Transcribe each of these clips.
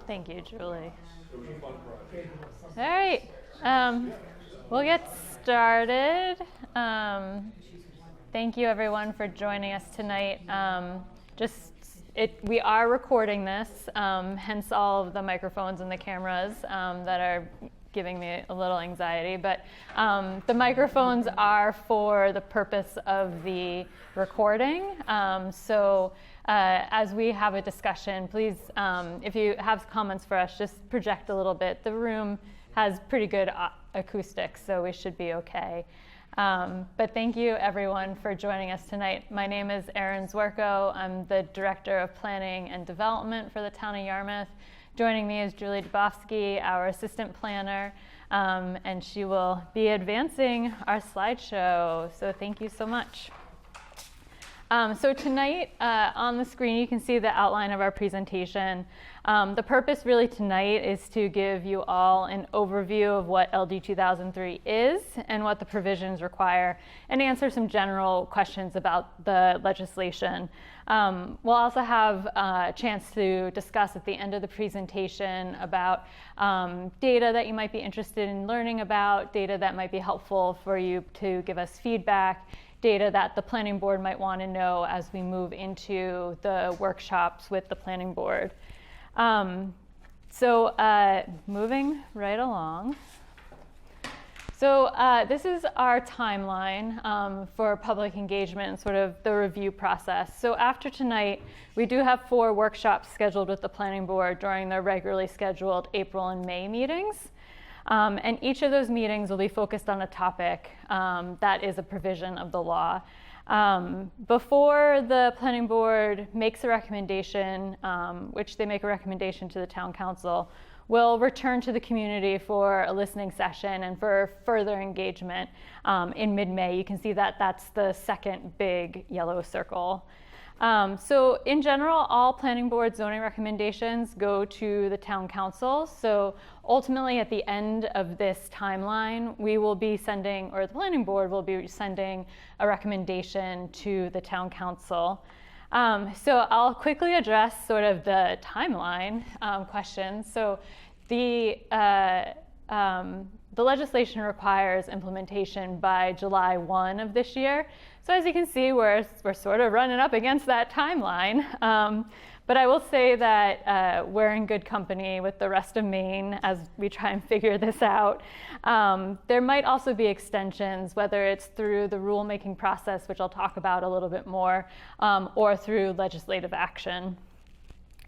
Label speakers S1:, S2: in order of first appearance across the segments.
S1: Thank you, Julie. All right, we'll get started. Thank you, everyone, for joining us tonight. We are recording this, hence all of the microphones and the cameras that are giving me a little anxiety. But the microphones are for the purpose of the recording. As we have a discussion, please, if you have comments for us, just project a little bit. The room has pretty good acoustics, so we should be okay. But thank you, everyone, for joining us tonight. My name is Erin Zwirko. I'm the Director of Planning and Development for the town of Yarmouth. Joining me is Julie Dubofsky, our Assistant Planner, and she will be advancing our slideshow. So thank you so much. So tonight, on the screen, you can see the outline of our presentation. The purpose really tonight is to give you all an overview of what LD 2003 is and what the provisions require, and answer some general questions about the legislation. We'll also have a chance to discuss at the end of the presentation about data that you might be interested in learning about, data that might be helpful for you to give us feedback, data that the planning board might want to know as we move into the workshops with the planning board. Moving right along. So this is our timeline for public engagement and sort of the review process. So after tonight, we do have 4 workshops scheduled with the planning board during the regularly scheduled April and May meetings. And each of those meetings will be focused on a topic that is a provision of the law. Before the planning board makes a recommendation, which they make a recommendation to the town council, we'll return to the community for a listening session and for further engagement in mid-May. You can see that that's the second big yellow circle. So in general, all planning board zoning recommendations go to the town council. So ultimately, at the end of this timeline, we will be sending, or the planning board will be sending, a recommendation to the town council. So I'll quickly address sort of the timeline questions. So the legislation requires implementation by July 1 of this year. So as you can see, we're sort of running up against that timeline. But I will say that we're in good company with the rest of Maine as we try and figure this out. There might also be extensions, whether it's through the rulemaking process, which I'll talk about a little bit more, or through legislative action.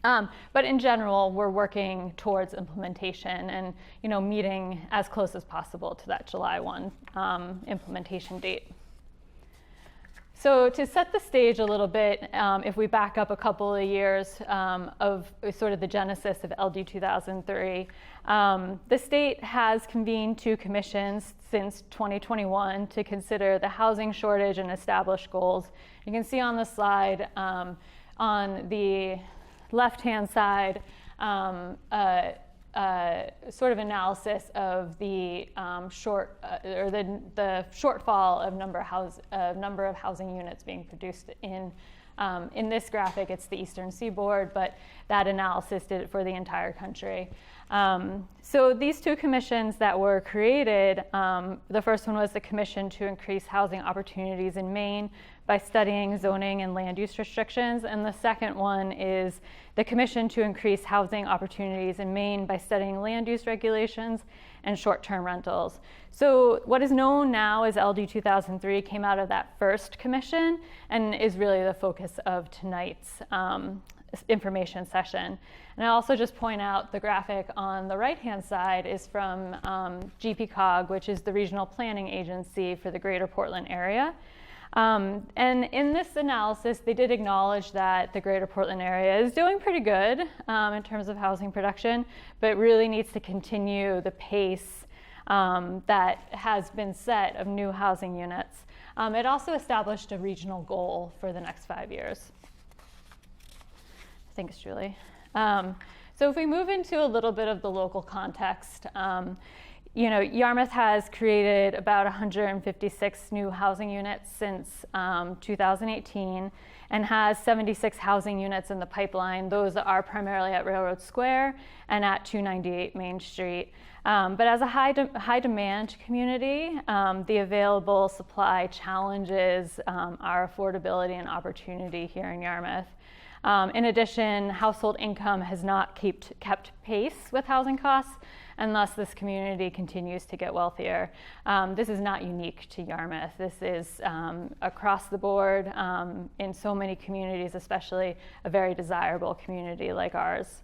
S1: But in general, we're working towards implementation and meeting as close as possible to that July 1 implementation date. So to set the stage a little bit, if we back up a couple of years of sort of the genesis of LD 2003, the state has convened 2 commissions since 2021 to consider the housing shortage and establish goals. You can see on the slide on the left-hand side sort of analysis of the shortfall of number of housing units being produced in this graphic. It's the Eastern Seaboard, but that analysis did it for the entire country. So these 2 commissions that were created, the first one was the Commission to Increase Housing Opportunities in Maine by studying zoning and land use restrictions, and the second one is the Commission to Increase Housing Opportunities in Maine by studying land use regulations and short-term rentals. So what is known now as LD 2003 came out of that first commission and is really the focus of tonight's information session. And I'll also just point out the graphic on the right-hand side is from GPCOG, which is the regional planning agency for the greater Portland area. And in this analysis, they did acknowledge that the greater Portland area is doing pretty good in terms of housing production, but really needs to continue the pace that has been set of new housing units. It also established a regional goal for the next 5 years. Thanks, Julie. So if we move into a little bit of the local context, Yarmouth has created about 156 new housing units since 2018 and has 76 housing units in the pipeline. Those are primarily at Railroad Square and at 298 Main Street. But as a high demand community, the available supply challenges our affordability and opportunity here in Yarmouth. In addition, household income has not kept pace with housing costs, and thus this community continues to get wealthier. This is not unique to Yarmouth. This is across the board in so many communities, especially a very desirable community like ours.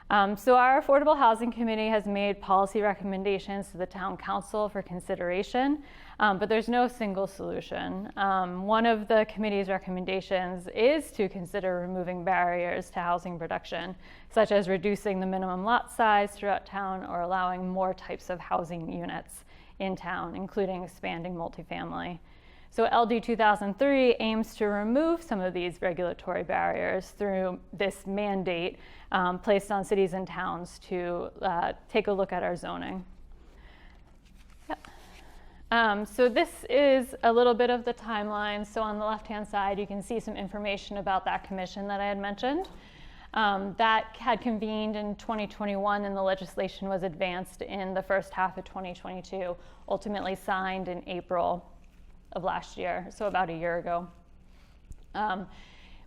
S1: So our Affordable Housing Committee has made policy recommendations to the Town Council for consideration, but there's no single solution. One of the committee's recommendations is to consider removing barriers to housing production, such as reducing the minimum lot size throughout town or allowing more types of housing units in town, including expanding multifamily. So LD 2003 aims to remove some of these regulatory barriers through this mandate placed on cities and towns to take a look at our zoning. Yep. So this is a little bit of the timeline. So on the left-hand side, you can see some information about that commission that I had mentioned. That had convened in 2021, and the legislation was advanced in the first half of 2022, ultimately signed in April of last year, so about a year ago.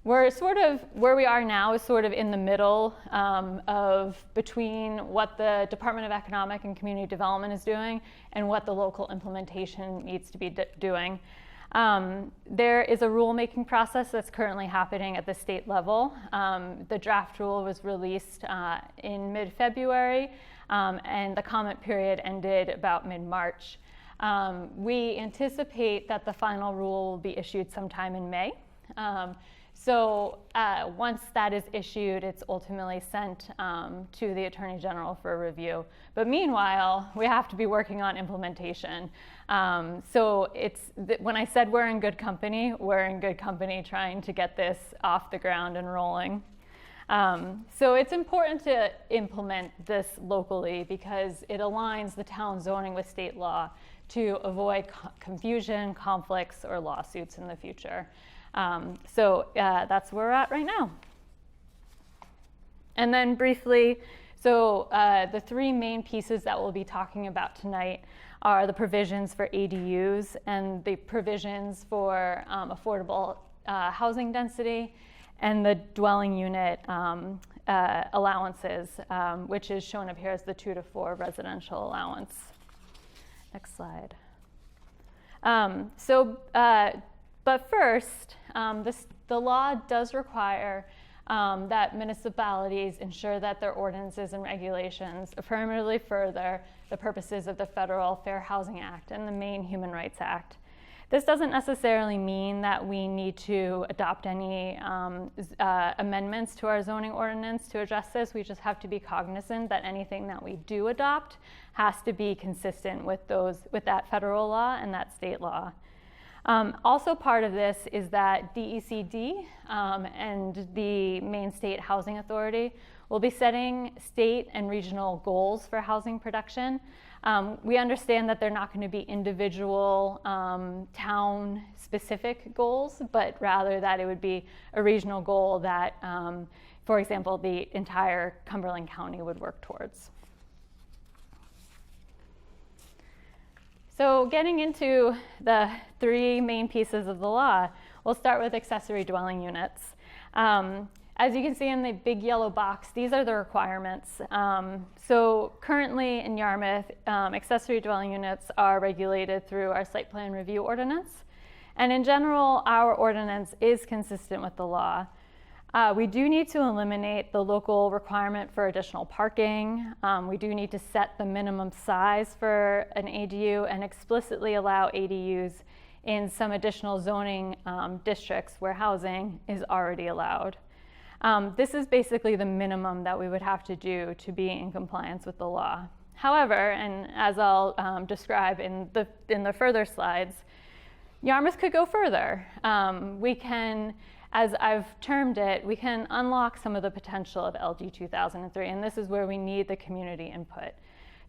S1: We're sort of, where we are now is sort of in the middle of between what the Department of Economic and Community Development is doing and what the local implementation needs to be doing. There is a rulemaking process that's currently happening at the state level. The draft rule was released in mid-February, and the comment period ended about mid-March. We anticipate that the final rule will be issued sometime in May. So once that is issued, it's ultimately sent to the Attorney General for review. But meanwhile, we have to be working on implementation. So when I said we're in good company trying to get this off the ground and rolling. So it's important to implement this locally because it aligns the town zoning with state law to avoid confusion, conflicts, or lawsuits in the future. So that's where we're at right now. And then briefly, so the three main pieces that we'll be talking about tonight are the provisions for ADUs and the provisions for affordable housing density and the dwelling unit allowances, which is shown up here as the 2 to 4 residential allowance. Next slide. But first, the law does require that municipalities ensure that their ordinances and regulations affirmatively further the purposes of the Federal Fair Housing Act and the Maine Human Rights Act. This doesn't necessarily mean that we need to adopt any amendments to our zoning ordinance to address this. We just have to be cognizant that anything that we do adopt has to be consistent with that federal law and that state law. Also part of this is that DECD and the Maine State Housing Authority will be setting state and regional goals for housing production. We understand that they're not going to be individual town-specific goals, but rather that it would be a regional goal that, for example, the entire Cumberland County would work towards. So getting into the three main pieces of the law, we'll start with accessory dwelling units. As you can see in the big yellow box, these are the requirements. So currently in Yarmouth, accessory dwelling units are regulated through our site plan review ordinance. And in general, our ordinance is consistent with the law. We do need to eliminate the local requirement for additional parking. We do need to set the minimum size for an ADU and explicitly allow ADUs in some additional zoning districts where housing is already allowed. This is basically the minimum that we would have to do to be in compliance with the law. However, and as I'll describe in the further slides, Yarmouth could go further. We can, as I've termed it, we can unlock some of the potential of LD 2003, and this is where we need the community input.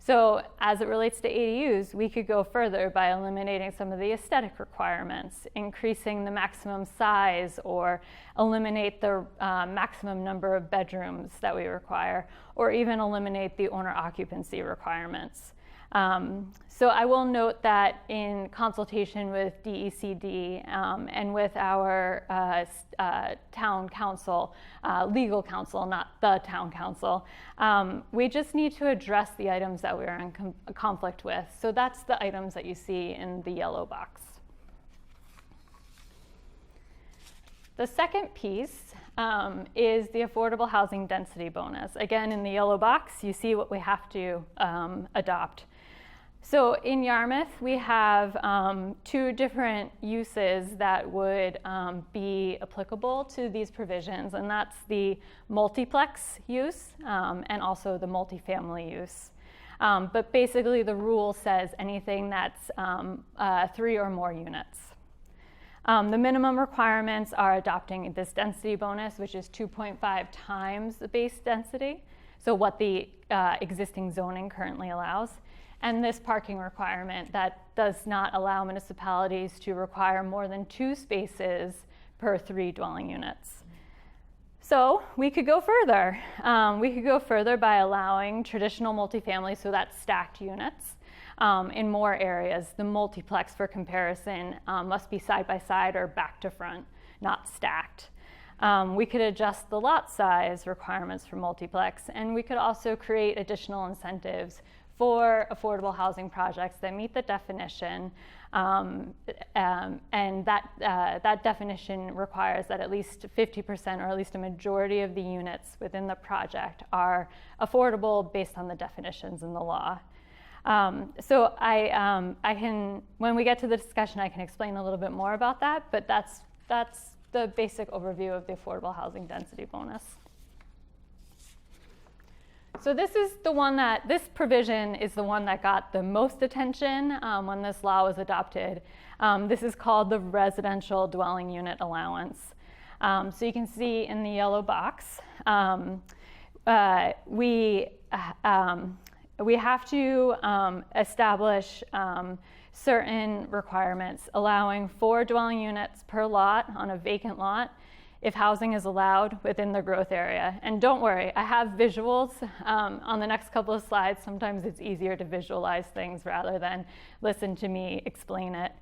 S1: So as it relates to ADUs, we could go further by eliminating some of the aesthetic requirements, increasing the maximum size, or eliminate the maximum number of bedrooms that we require, or even eliminate the owner occupancy requirements. So I will note that in consultation with DECD and with our town council, legal counsel, not the town council, we just need to address the items that we're in conflict with. So that's the items that you see in the yellow box. The second piece is the affordable housing density bonus. Again, in the yellow box, you see what we have to adopt. So in Yarmouth, we have 2 different uses that would be applicable to these provisions, and that's the multiplex use and also the multifamily use. But basically, the rule says anything that's 3 or more units. The minimum requirements are adopting this density bonus, which is 2.5 times the base density, so what the existing zoning currently allows. And this parking requirement that does not allow municipalities to require more than 2 spaces per 3 dwelling units. So we could go further. We could go further by allowing traditional multifamily, so that's stacked units, in more areas. The multiplex, for comparison, must be side by side or back to front, not stacked. We could adjust the lot size requirements for multiplex, and we could also create additional incentives for affordable housing projects that meet the definition, and that definition requires that at least 50% or at least a majority of the units within the project are affordable based on the definitions in the law. So I can, when we get to the discussion, I can explain a little bit more about that, but that's the basic overview of the affordable housing density bonus. So this is the one that, this provision is the one that got the most attention when this law was adopted. This is called the residential dwelling unit allowance. So you can see in the yellow box, we have to establish certain requirements, allowing 4 dwelling units per lot on a vacant lot if housing is allowed within the growth area. And don't worry, I have visuals on the next couple of slides. Sometimes it's easier to visualize things rather than listen to me explain it.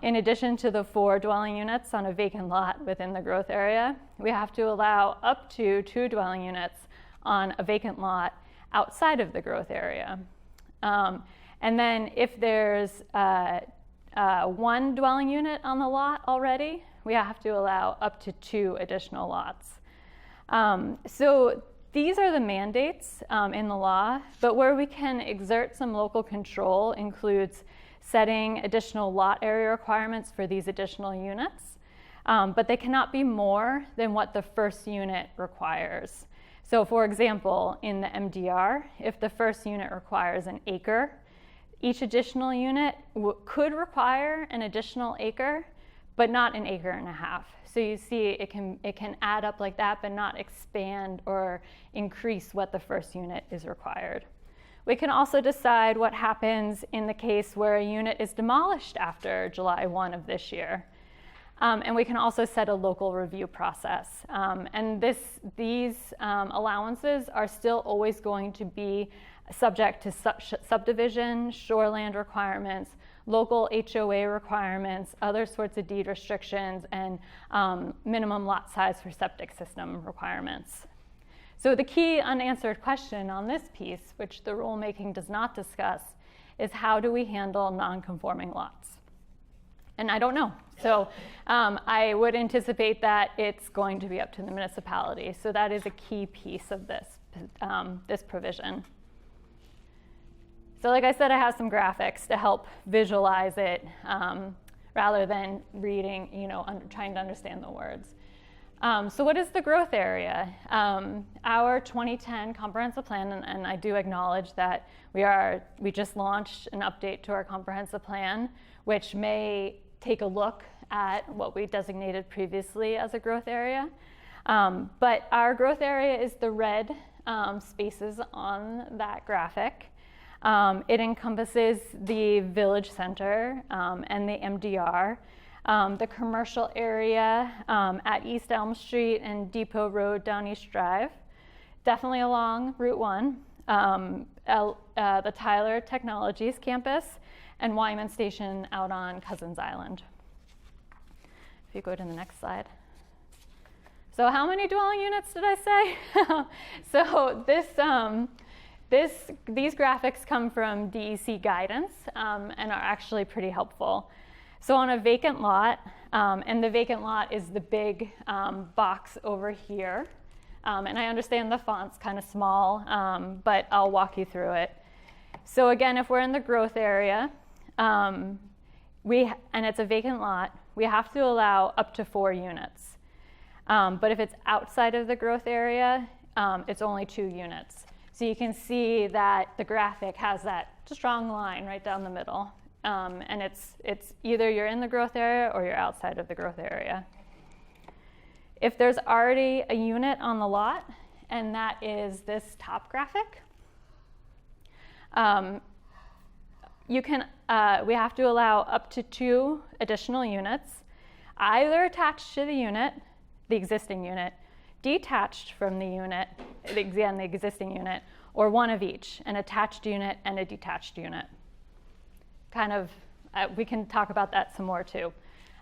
S1: In addition to the 4 dwelling units on a vacant lot within the growth area, we have to allow up to 2 dwelling units on a vacant lot outside of the growth area. And then if there's 1 dwelling unit on the lot already, we have to allow up to 2 additional lots. So these are the mandates in the law, but where we can exert some local control includes setting additional lot area requirements for these additional units, but they cannot be more than what the first unit requires. So for example, in the MDR, if the first unit requires an acre, each additional unit could require an additional acre, but not an acre and a half. So you see it can add up like that, but not expand or increase what the first unit is required. We can also decide what happens in the case where a unit is demolished after July 1 of this year. And we can also set a local review process. And these allowances are still always going to be subject to subdivision, shoreland requirements, local HOA requirements, other sorts of deed restrictions, and minimum lot size for septic system requirements. So the key unanswered question on this piece, which the rulemaking does not discuss, is how do we handle non-conforming lots? And I don't know. So I would anticipate that it's going to be up to the municipality. So that is a key piece of this, this provision. So like I said, I have some graphics to help visualize it rather than reading, trying to understand the words. So what is the growth area? Our 2010 comprehensive plan, and I do acknowledge that we just launched an update to our comprehensive plan, which may take a look at what we designated previously as a growth area. But our growth area is the red spaces on that graphic. It encompasses the village center and the MDR, the commercial area at East Elm Street and Depot Road down East Drive, definitely along Route 1, the Tyler Technologies campus, and Wyman Station out on Cousins Island. If you go to the next slide. So how many dwelling units did I say? So these graphics come from DEC guidance and are actually pretty helpful. So on a vacant lot, and the vacant lot is the big box over here, and I understand the font's kind of small, but I'll walk you through it. So again, if we're in the growth area, and it's a vacant lot, we have to allow up to 4 units. But if it's outside of the growth area, it's only 2 units. So you can see that the graphic has that strong line right down the middle. And it's either you're in the growth area or you're outside of the growth area. If there's already a unit on the lot, and that is this top graphic, we have to allow up to 2 additional units, either attached to the unit, the existing unit, detached from the unit, again, the existing unit, or one of each, an attached unit and a detached unit. We can talk about that some more too.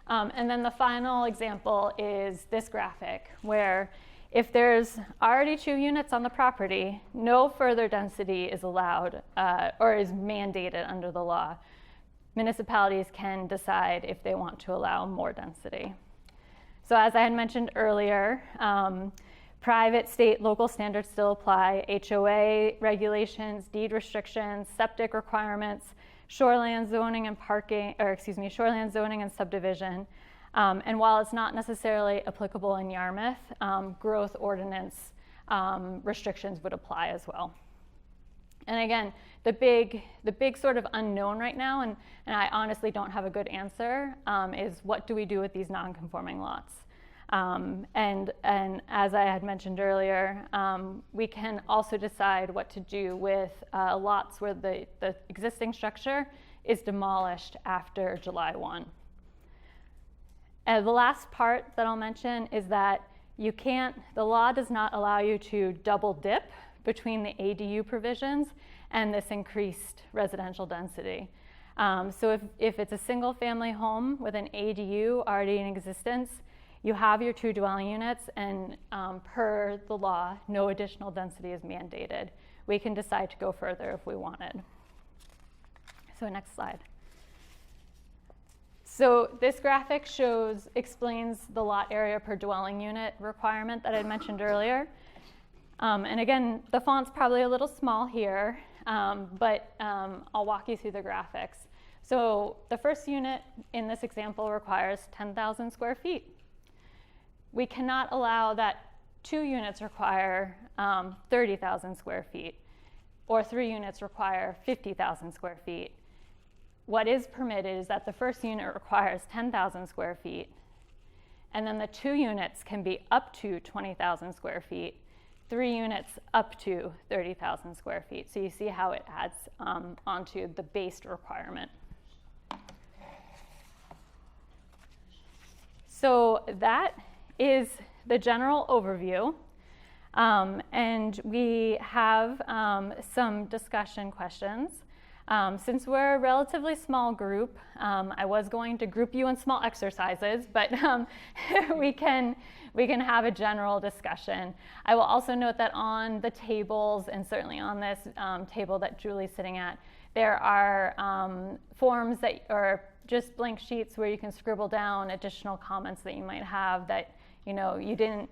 S1: And then the final example is this graphic, where if there's already 2 units on the property, no further density is allowed or is mandated under the law. Municipalities can decide if they want to allow more density. So as I had mentioned earlier, private, state, local standards still apply. HOA regulations, deed restrictions, septic requirements, shoreland zoning and shoreland zoning and subdivision. And while it's not necessarily applicable in Yarmouth, growth ordinance restrictions would apply as well. And again, the big sort of unknown right now, and I honestly don't have a good answer, is what do we do with these non-conforming lots? And as I had mentioned earlier, we can also decide what to do with lots where the existing structure is demolished after July 1. And the last part that I'll mention is that the law does not allow you to double dip between the ADU provisions and this increased residential density. So if it's a single family home with an ADU already in existence, you have your 2 dwelling units, and per the law, no additional density is mandated. We can decide to go further if we wanted. So next slide. So this graphic explains the lot area per dwelling unit requirement that I mentioned earlier. And again, the font's probably a little small here, but I'll walk you through the graphics. So the first unit in this example requires 10,000 square feet. We cannot allow that 2 units require 30,000 square feet, or 3 units require 50,000 square feet. What is permitted is that the first unit requires 10,000 square feet, and then the 2 units can be up to 20,000 square feet, 3 units up to 30,000 square feet. So you see how it adds onto the base requirement. So that is the general overview, and we have some discussion questions. Since we're a relatively small group, I was going to group you in small exercises, but we can have a general discussion. I will also note that on the tables, and certainly on this table that Julie's sitting at, there are forms that are just blank sheets where you can scribble down additional comments that you might have that you didn't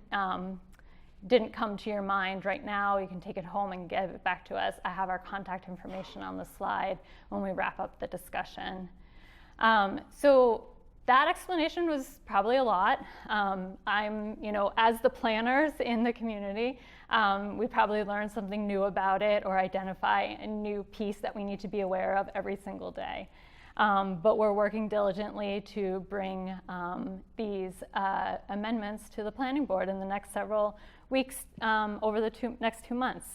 S1: come to your mind right now. You can take it home and give it back to us. I have our contact information on the slide when we wrap up the discussion. So that explanation was probably a lot. As the planners in the community, we probably learned something new about it or identify a new piece that we need to be aware of every single day. But we're working diligently to bring these amendments to the planning board in the next several weeks over the next 2 months.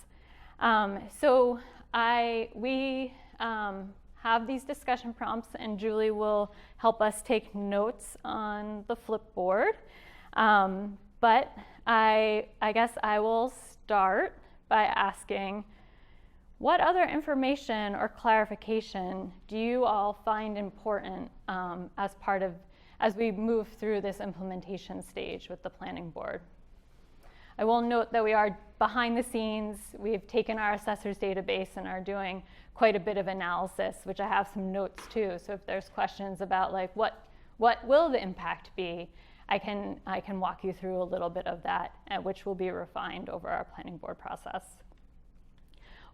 S1: So we have these discussion prompts, and Julie will help us take notes on the Flipboard. But I guess I will start by asking, what other information or clarification do you all find important as we move through this implementation stage with the planning board? I will note that we are behind the scenes. We've taken our assessors database and are doing quite a bit of analysis, which I have some notes too. So if there's questions about like what will the impact be, I can walk you through a little bit of that, which will be refined over our planning board process.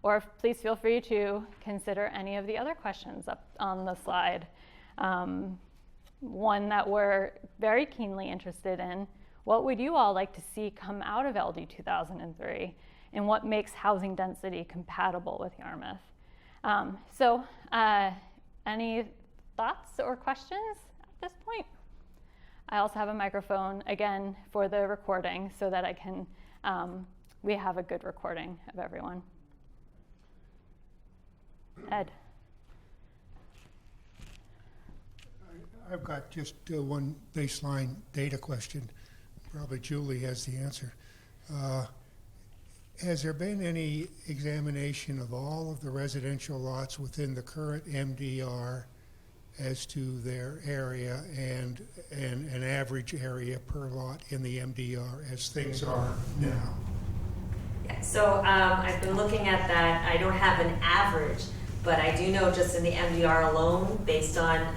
S1: Or please feel free to consider any of the other questions up on the slide. One that we're very keenly interested in: what would you all like to see come out of LD 2003, and what makes housing density compatible with Yarmouth? Any thoughts or questions at this point? I also have a microphone, again, for the recording so that we have a good recording of everyone. Ed.
S2: I've got just one baseline data question. Probably Julie has the answer. Has there been any examination of all of the residential lots within the current MDR as to their area and an average area per lot in the MDR as things are now?
S3: Yeah, so I've been looking at that. I don't have an average, but I do know just in the MDR alone, based on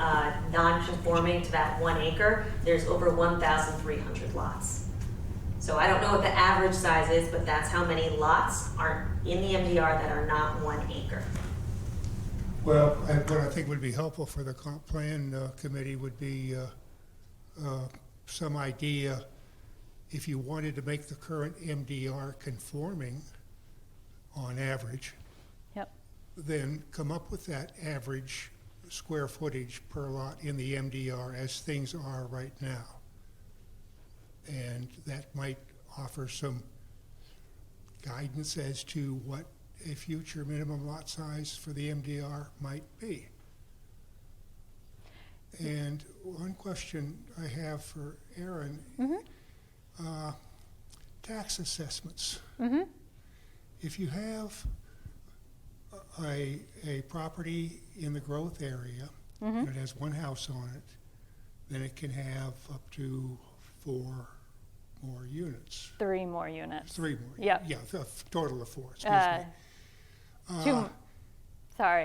S3: non-conforming to that 1 acre, there's over 1,300 lots. So I don't know what the average size is, but that's how many lots are in the MDR that are not 1 acre.
S2: Well, what I think would be helpful for the comp plan committee would be some idea, if you wanted to make the current MDR conforming on average,
S1: Yep.
S2: then come up with that average square footage per lot in the MDR as things are right now. And that might offer some guidance as to what a future minimum lot size for the MDR might be. And one question I have for Erin, tax assessments.
S1: Mm-hmm.
S2: If you have a property in the growth area and it has one house on it, then it can have up to 4 more units.
S1: 3 more units.
S2: 3 more.
S1: Yep.
S2: Yeah, a total of 4, excuse me.
S1: 2 more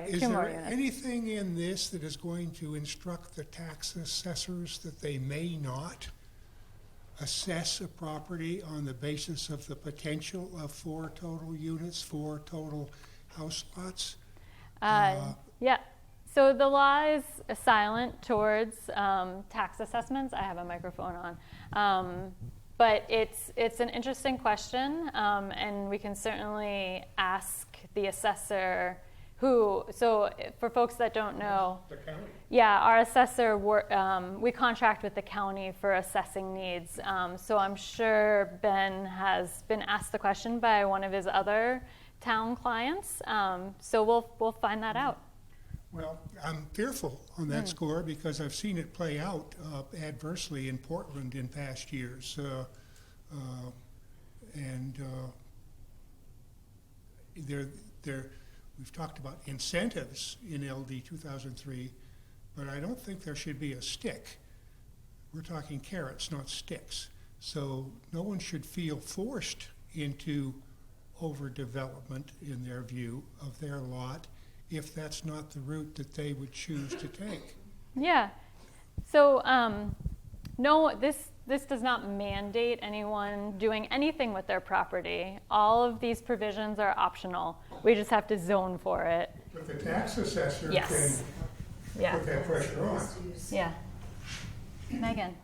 S2: Is
S1: units.
S2: there anything in this that is going to instruct the tax assessors that they may not assess a property on the basis of the potential of 4 total units, 4 total house lots?
S1: Yeah. So the law is silent towards tax assessments. I have a microphone on. But it's an interesting question, and we can certainly ask the assessor so for folks that don't know.
S2: The county?
S1: Yeah, our assessor, we contract with the county for assessing needs. So I'm sure Ben has been asked the question by one of his other town clients. So we'll find that out.
S2: Well, I'm fearful on that score because I've seen it play out adversely in Portland in past years. We've talked about incentives in LD 2003, but I don't think there should be a stick. We're talking carrots, not sticks. So no one should feel forced into overdevelopment in their view of their lot if that's not the route that they would choose to take.
S1: Yeah. So no, this does not mandate anyone doing anything with their property. All of these provisions are optional. We just have to zone for it.
S2: But the tax assessor
S1: Yes.
S2: can put that pressure on.
S1: Yeah. Megan.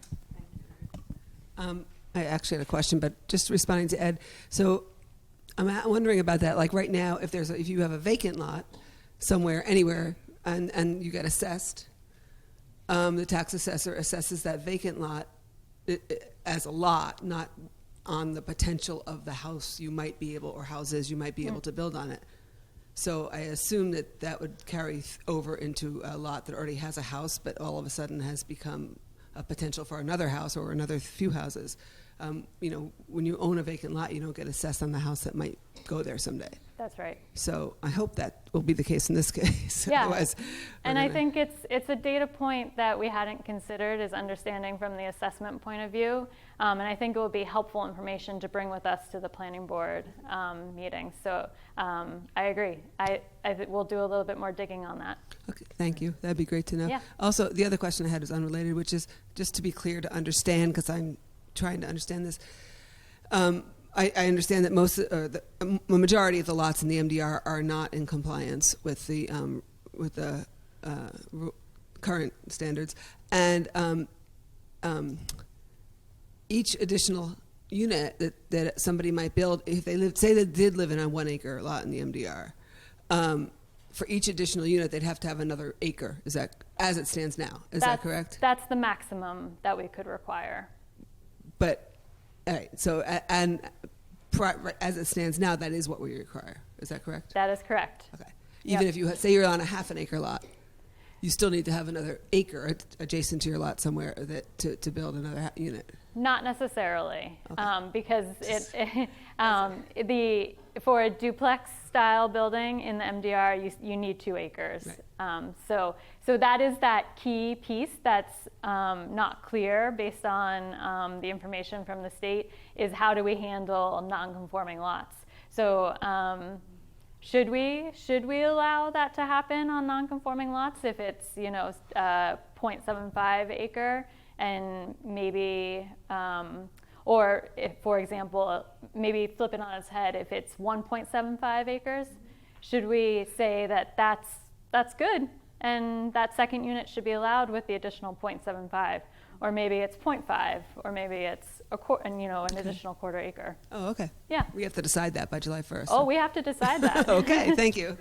S4: I actually had a question, but just responding to Ed. So I'm wondering about that. Like right now, if you have a vacant lot somewhere, anywhere, and you get assessed, the tax assessor assesses that vacant lot as a lot, not on the potential of the house you might be able, or houses you might be able to build on it. So I assume that that would carry over into a lot that already has a house, but all of a sudden has become a potential for another house or another few houses. When you own a vacant lot, you don't get assessed on the house that might go there someday.
S1: That's right.
S4: So I hope that will be the case in this case.
S1: Yeah.
S4: Otherwise,
S1: And I think it's a data point that we hadn't considered, is understanding from the assessment point of view. And I think it will be helpful information to bring with us to the planning board meeting. So I agree. I think we'll do a little bit more digging on that.
S4: Okay, thank you. That'd be great to know.
S1: Yeah.
S4: Also, the other question I had is unrelated, which is just to be clear to understand, because I'm trying to understand this. I understand that the majority of the lots in the MDR are not in compliance with the current standards, and each additional unit that somebody might build, if they did live in a 1 acre lot in the MDR, for each additional unit they'd have to have another acre. Is that as it stands now? Is that correct?
S1: That's the maximum that we could require.
S4: But all right, so as it stands now, that is what we require. Is that correct?
S1: That is correct.
S4: Okay. Even if you say you're on a half an acre lot, you still need to have another acre adjacent to your lot somewhere to build another unit.
S1: Not necessarily,
S4: Okay.
S1: because for a duplex style building in the MDR, you need 2 acres.
S4: Right.
S1: So that is that key piece that's not clear based on the information from the state, is how do we handle non-conforming lots. So should we allow that to happen on non-conforming lots if it's 0.75 acre? And maybe, or if, for example, maybe flip it on its head, if it's 1.75 acres, should we say that that's good, and that second unit should be allowed with the additional 0.75, or maybe it's 0.5, or maybe it's an additional quarter acre.
S4: Oh, okay.
S1: Yeah.
S4: We have to decide that by July 1st.
S1: Oh, we have to decide that.
S4: Okay, thank you.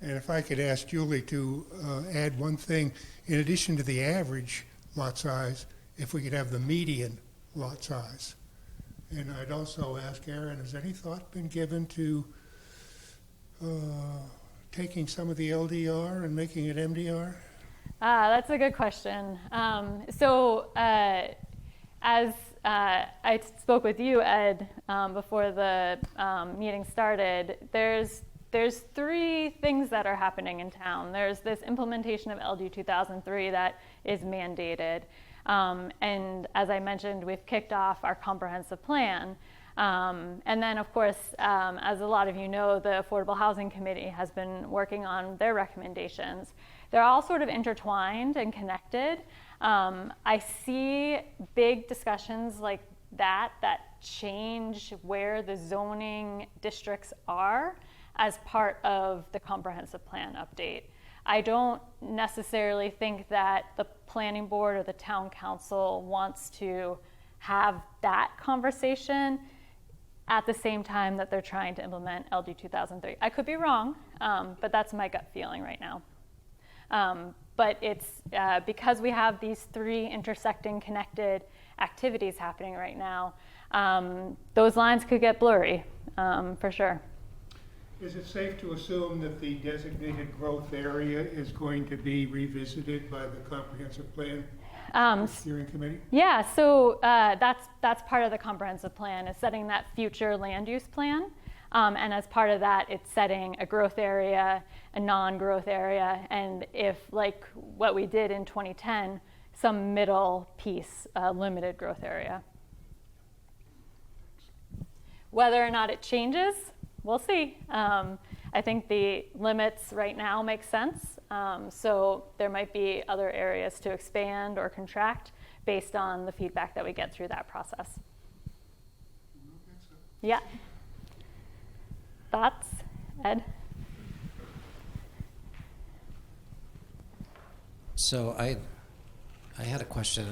S2: And if I could ask Julie to add one thing, in addition to the average lot size, if we could have the median lot size. And I'd also ask Erin, has any thought been given to taking some of the LDR and making it MDR?
S1: That's a good question. As I spoke with you, Ed, before the meeting started, there's 3 things that are happening in town. There's this implementation of LD 2003 that is mandated. And as I mentioned, we've kicked off our comprehensive plan. And then, of course, as a lot of you know, the Affordable Housing Committee has been working on their recommendations. They're all sort of intertwined and connected. I see big discussions like that change where the zoning districts are as part of the comprehensive plan update. I don't necessarily think that the planning board or the town council wants to have that conversation at the same time that they're trying to implement LD 2003. I could be wrong, but that's my gut feeling right now. But it's because we have these 3 intersecting, connected activities happening right now, those lines could get blurry, for sure.
S2: Is it safe to assume that the designated growth area is going to be revisited by the comprehensive plan steering committee?
S1: Yeah, so that's part of the comprehensive plan, is setting that future land use plan. And as part of that, it's setting a growth area, a non-growth area, and if, like what we did in 2010, some middle piece, limited growth area. Whether or not it changes, we'll see. I think the limits right now make sense. So there might be other areas to expand or contract based on the feedback that we get through that process. Yeah. Thoughts, Ed?
S5: So I had a question,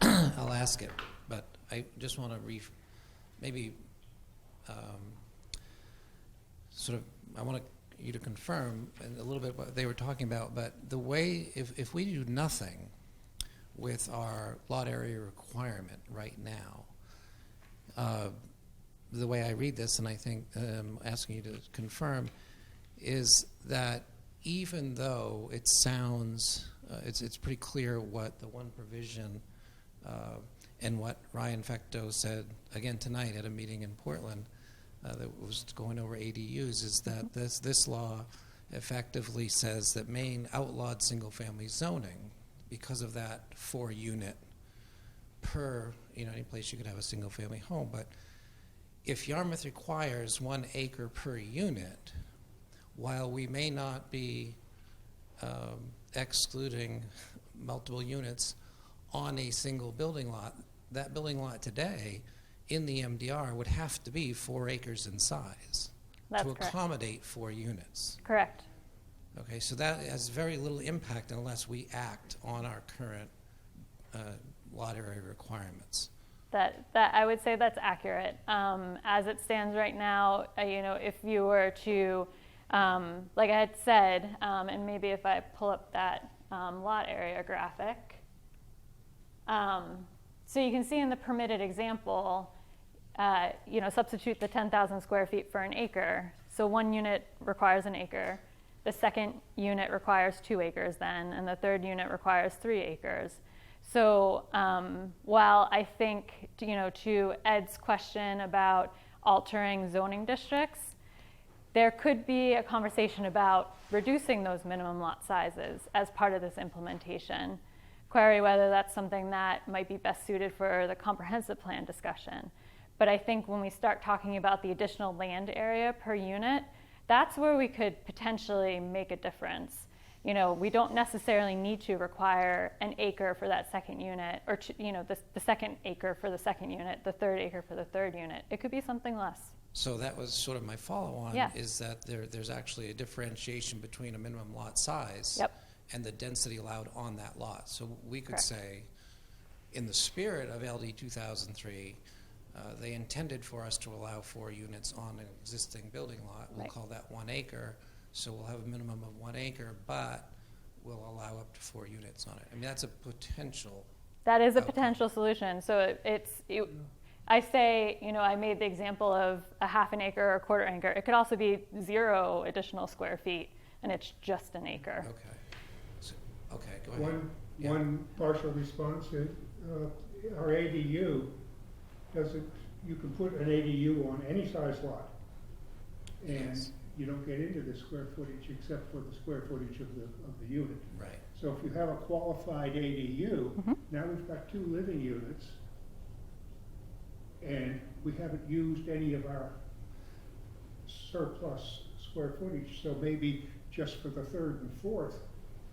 S5: and I'll ask it, but I just want to I want you to confirm a little bit what they were talking about, but the way, if we do nothing with our lot area requirement right now, the way I read this, and I think asking you to confirm, is that even though it sounds, it's pretty clear what the one provision and what Ryan Fecto said again tonight at a meeting in Portland that was going over ADUs, is that this law effectively says that Maine outlawed single-family zoning because of that 4-unit per, any place you could have a single-family home. But if Yarmouth requires 1 acre per unit, while we may not be excluding multiple units on a single building lot, that building lot today in the MDR would have to be 4 acres in size
S1: That's
S5: to
S1: correct.
S5: accommodate 4 units.
S1: Correct.
S5: Okay, so that has very little impact unless we act on our current lot area requirements.
S1: That I would say that's accurate. As it stands right now, if you were to, like I had said, and maybe if I pull up that lot area graphic, so you can see in the permitted example, substitute the 10,000 square feet for an acre. So 1 unit requires an acre. The second unit requires 2 acres then, and the third unit requires 3 acres. So while I think, to Ed's question about altering zoning districts, there could be a conversation about reducing those minimum lot sizes as part of this implementation. Query whether that's something that might be best suited for the comprehensive plan discussion. But I think when we start talking about the additional land area per unit, that's where we could potentially make a difference. We don't necessarily need to require an acre for that second unit, or the second acre for the second unit, the third acre for the third unit. It could be something less.
S5: So that was sort of my follow-on,
S1: Yeah.
S5: is that there's actually a differentiation between a minimum lot size
S1: Yep.
S5: and the density allowed on that lot. So we could
S1: Correct.
S5: say, in the spirit of LD 2003, they intended for us to allow 4 units on an existing building lot. We'll
S1: Right.
S5: call that 1 acre. So we'll have a minimum of 1 acre, but we'll allow up to 4 units on it. I mean, that's a potential.
S1: That is a
S5: Okay.
S1: potential solution. So I say, I made the example of a half an acre or a quarter acre. It could also be 0 additional square feet, and it's just an acre.
S5: Okay. So, okay, go ahead. Yeah.
S2: One partial response is, our ADU you can put an ADU on any size lot. And
S5: Yes.
S2: you don't get into the square footage except for the square footage of the unit.
S5: Right.
S2: So if you have a qualified ADU,
S1: Mhm.
S2: now we've got 2 living units, and we haven't used any of our surplus square footage. So maybe just for the third and fourth,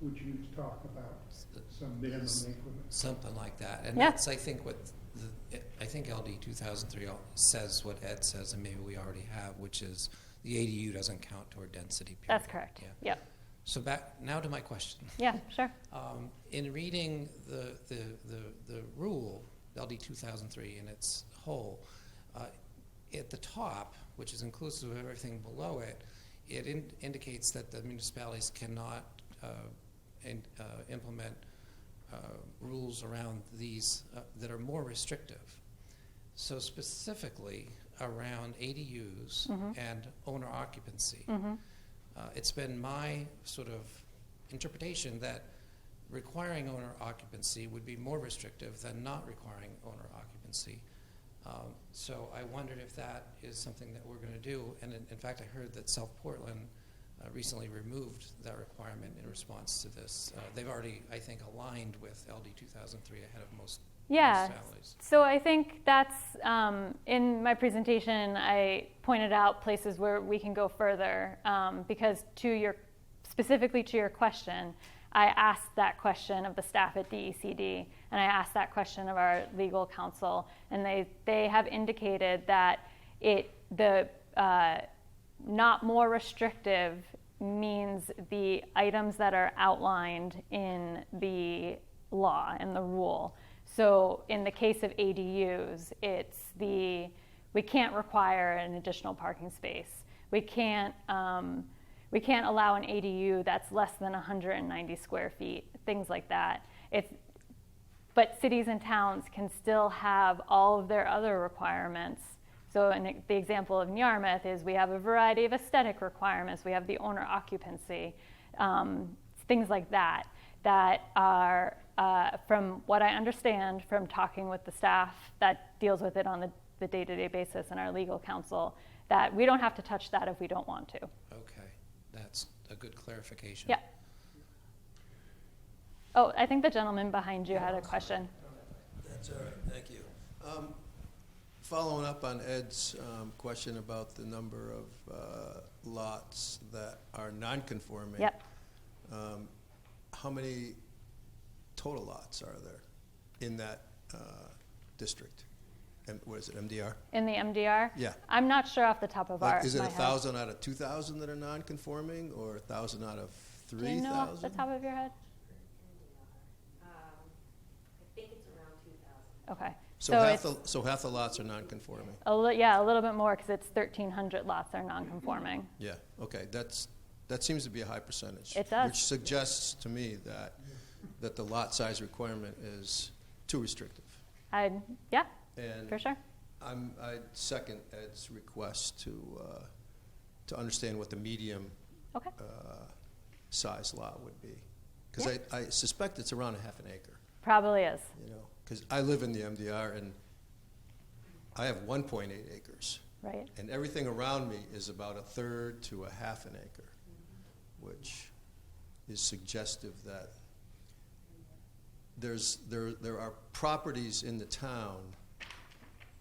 S2: would you talk about some minimum increment?
S5: Something like that. And
S1: Yeah.
S5: that's, I think, I think LD 2003 says what Ed says, and maybe we already have, which is the ADU doesn't count toward density, period.
S1: That's correct.
S5: Yeah.
S1: Yep.
S5: So back now to my question.
S1: Yeah, sure.
S5: In reading the rule, LD 2003 in its whole, at the top, which is inclusive of everything below it, it indicates that the municipalities cannot implement rules around these that are more restrictive. So specifically around ADUs and owner occupancy. It's been my sort of interpretation that requiring owner occupancy would be more restrictive than not requiring owner occupancy. So I wondered if that is something that we're going to do. And in fact, I heard that South Portland recently removed that requirement in response to this. They've already, I think, aligned with LD 2003 ahead of most
S1: Yeah.
S5: municipalities.
S1: So I think that's, in my presentation, I pointed out places where we can go further, because specifically to your question, I asked that question of the staff at DECD, and I asked that question of our legal counsel, and they have indicated that not more restrictive means the items that are outlined in the law and the rule. So in the case of ADUs, we can't require an additional parking space. We can't allow an ADU that's less than 190 square feet, things like that. But cities and towns can still have all of their other requirements So the example of Yarmouth is we have a variety of aesthetic requirements. We have the owner occupancy, things like that, that are, from what I understand from talking with the staff that deals with it on the day-to-day basis and our legal counsel, that we don't have to touch that if we don't want to.
S5: Okay, that's a good clarification.
S1: Yeah. Oh, I think the gentleman behind you had a question.
S6: That's all right, thank you. Following up on Ed's question about the number of lots that are non-conforming.
S1: Yep.
S6: How many total lots are there in that district? And what is it, MDR?
S1: In the MDR?
S6: Yeah.
S1: I'm not sure off the top of
S6: Like, is it
S1: my head.
S6: 1,000 out of 2,000 that are non-conforming, or 1,000 out of 3,000?
S1: Do you know off the top of your head?
S3: I think it's around 2,000.
S1: Okay.
S6: So half the lots are non-conforming.
S1: Yeah, a little bit more because it's 1,300 lots are non-conforming.
S6: Yeah. Okay. That seems to be a high percentage.
S1: It does.
S6: Which suggests to me that the lot size requirement is too restrictive.
S1: Yeah,
S6: And
S1: for sure.
S6: I second Ed's request to understand what the medium
S1: Okay.
S6: size lot would be, because I suspect it's around a half an acre.
S1: Probably is.
S6: You know, because I live in the MDR and I have 1.8 acres,
S1: Right.
S6: and everything around me is about a third to a half an acre, which is suggestive that there are properties in the town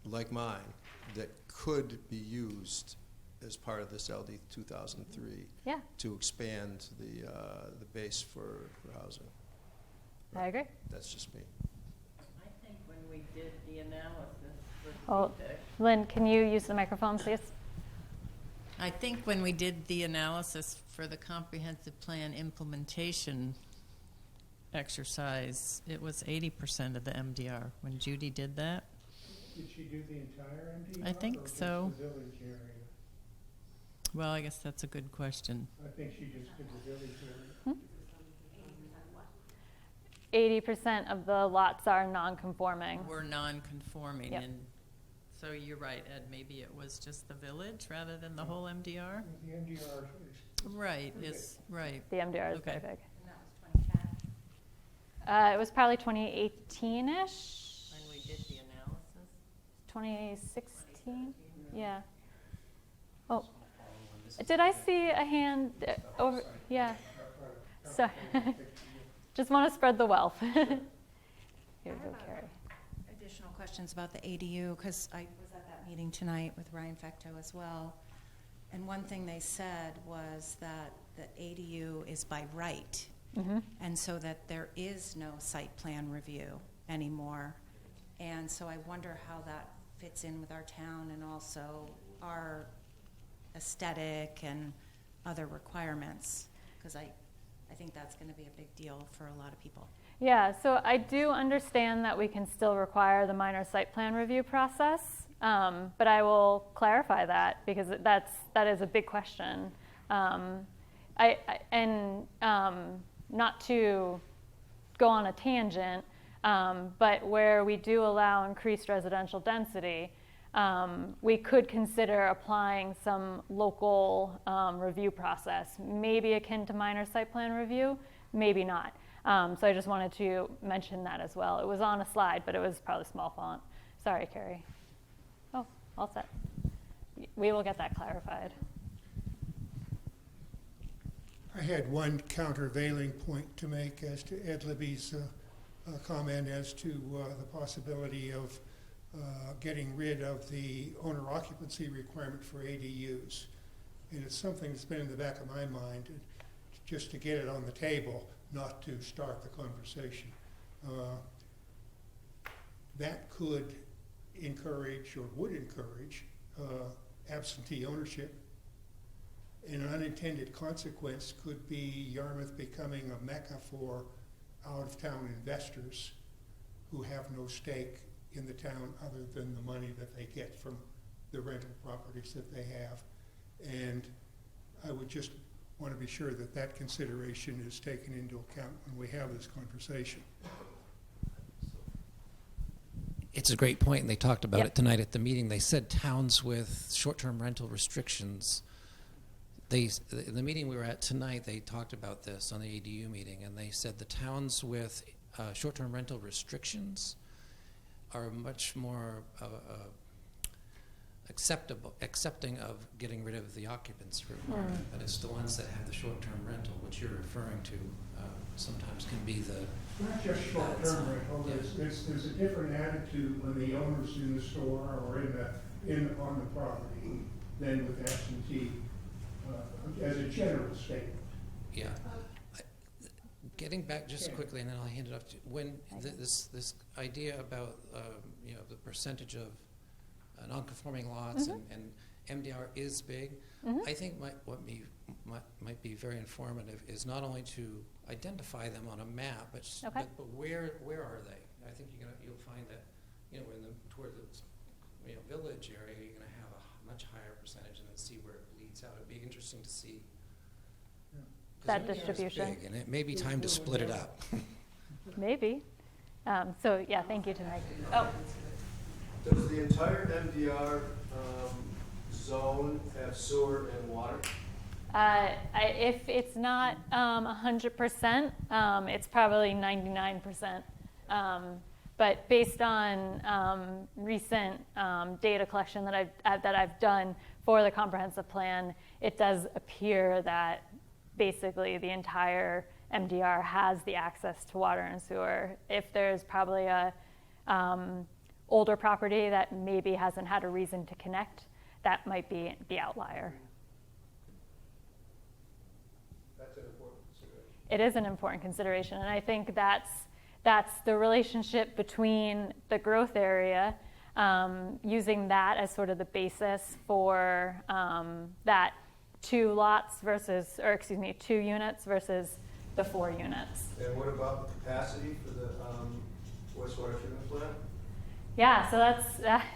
S6: like mine that could be used as part of this LD 2003
S1: Yeah,
S6: to expand the base for housing.
S1: I agree.
S6: That's just me.
S7: I think when we did the analysis for
S1: Oh,
S7: CPIC,
S1: Lynn, can you use the microphone, please?
S7: I think when we did the analysis for the comprehensive plan implementation exercise, it was 80% of the MDR. When Judy did that,
S2: Did she do the entire MDR?
S7: I think
S2: or just
S7: so.
S2: the village area?
S7: well, I guess that's a good question.
S2: I think she just did the village area.
S1: 80% of the lots are non-conforming.
S7: We're non-conforming,
S1: Yep.
S7: and so you're right, Ed, maybe it was just the village rather than the whole MDR?
S2: The MDR is
S7: Right, is, right.
S1: The MDR is
S7: Okay.
S1: very big.
S8: And that was 2010.
S1: It was probably 2018-ish.
S7: When we did the analysis?
S1: 2016? Yeah. Oh, did I see a hand over? Yeah. Sorry. Just want to spread the wealth. Here you go, Carrie.
S8: Additional questions about the ADU, because I was at that meeting tonight with Ryan Fecto as well. And one thing they said was that the ADU is by right, and so that there is no site plan review anymore. And so I wonder how that fits in with our town and also our aesthetic and other requirements, because I think that's going to be a big deal for a lot of people.
S1: Yeah, so I do understand that we can still require the minor site plan review process, but I will clarify that because that is a big question. Not to go on a tangent, but where we do allow increased residential density, we could consider applying some local review process, maybe akin to minor site plan review, maybe not. So I just wanted to mention that as well. It was on a slide, but it was probably small font. Sorry, Carrie. Oh, all set. We will get that clarified.
S2: I had one countervailing point to make as to Ed Libby's comment as to the possibility of getting rid of the owner occupancy requirement for ADUs. And it's something that's been in the back of my mind, just to get it on the table, not to start the conversation. That could encourage or would encourage absentee ownership. And an unintended consequence could be Yarmouth becoming a mecca for out-of-town investors who have no stake in the town other than the money that they get from the rental properties that they have. And I would just want to be sure that that consideration is taken into account when we have this conversation.
S5: It's a great point, and they talked about
S1: Yep.
S5: it tonight at the meeting. They said towns with short-term rental restrictions. In the meeting we were at tonight, they talked about this on the ADU meeting, and they said the towns with short-term rental restrictions are much more accepting of getting rid of the occupancy requirement, but it's the ones that have the short-term rental, which you're referring to, sometimes can be the.
S2: Not just short-term rental, there's a different attitude when the owner's in the store or on the property than with absentee, as a general statement.
S5: Yeah. Getting back just quickly, and then I'll hand it off to you. When this idea about the percentage of non-conforming lots and MDR is big, I think what might be very informative is not only to identify them on a map, but where are they? I think you'll find that toward the village area, you're going to have a much higher percentage, and then see where it bleeds out. It'd be interesting to see.
S1: That
S5: MDR is
S1: distribution.
S5: big, and it may be time to split it up.
S1: Maybe. So yeah, thank you to Mike. Oh,
S6: Does the entire MDR zone have sewer and water?
S1: if it's not 100%, it's probably 99%. But based on recent data collection that I've done for the comprehensive plan, it does appear that basically the entire MDR has the access to water and sewer. If there's probably a older property that maybe hasn't had a reason to connect, that might be the outlier.
S6: That's an important consideration.
S1: It is an important consideration, and I think that's the relationship between the growth area, using that as sort of the basis for that 2 units versus the 4 units.
S6: And what about the capacity for the wastewater treatment plant?
S1: Yeah, so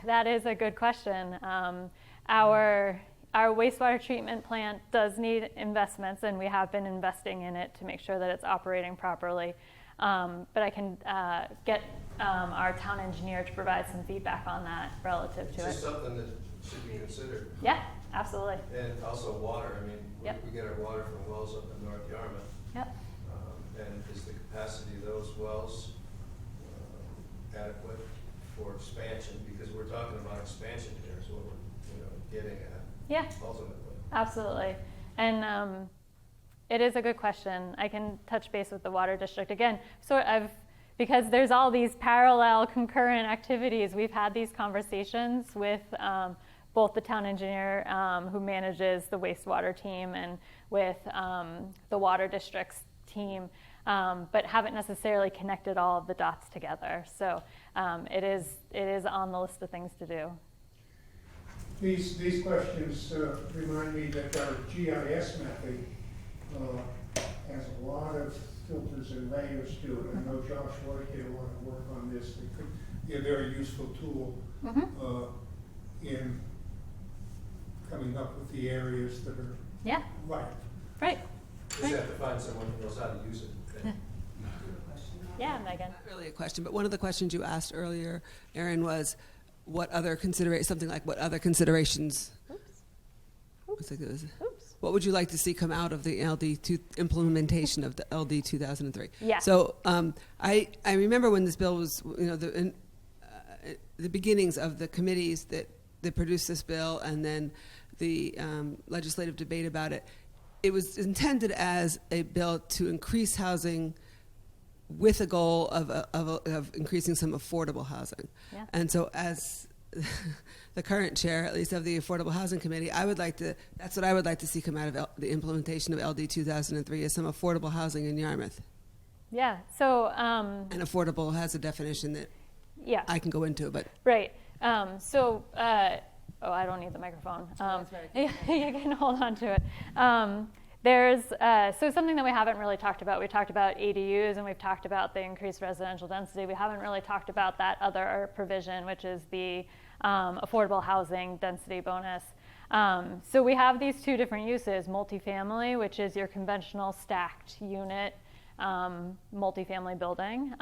S1: that is a good question. Our wastewater treatment plant does need investments, and we have been investing in it to make sure that it's operating properly. But I can get our town engineer to provide some feedback on that relative to
S6: It's just
S1: it.
S6: something that should be considered.
S1: Yeah, absolutely.
S6: And also water. I mean,
S1: Yep.
S6: we get our water from wells up in North Yarmouth.
S1: Yep.
S6: And is the capacity of those wells adequate for expansion? Because we're talking about expansion here is what we're getting at
S1: Yeah,
S6: ultimately.
S1: absolutely. And it is a good question. I can touch base with the water district again. Because there's all these parallel concurrent activities, we've had these conversations with both the town engineer who manages the wastewater team and with the water district's team, but haven't necessarily connected all of the dots together. So it is on the list of things to do.
S2: These questions remind me that our GIS mapping has a lot of filters and layers to it. I know Josh White did a lot of work on this. It could be a very useful tool in coming up with the areas that are
S1: Yeah,
S2: right.
S1: right.
S6: Just have to find someone who knows how to use it.
S1: Yeah, Megan.
S4: Not really a question, but one of the questions you asked earlier, Erin, was what other considerations?
S1: Oops.
S4: What would you like to see come out of the implementation of the LD 2003?
S1: Yeah.
S4: So I remember when this bill was, the beginnings of the committees that produced this bill, and then the legislative debate about it. It was intended as a bill to increase housing with a goal of increasing some affordable housing.
S1: Yeah.
S4: And so as the current chair, at least of the Affordable Housing Committee, that's what I would like to see come out of the implementation of LD 2003 is some affordable housing in Yarmouth.
S1: Yeah, so...
S4: and affordable has a definition that
S1: yeah.
S4: I can go into, but...
S1: Right. I don't need the microphone. You can hold on to it. There's something that we haven't really talked about. We talked about ADUs and we've talked about the increased residential density. We haven't really talked about that other provision, which is the affordable housing density bonus. So we have these 2 different uses: multifamily, which is your conventional stacked unit multifamily building.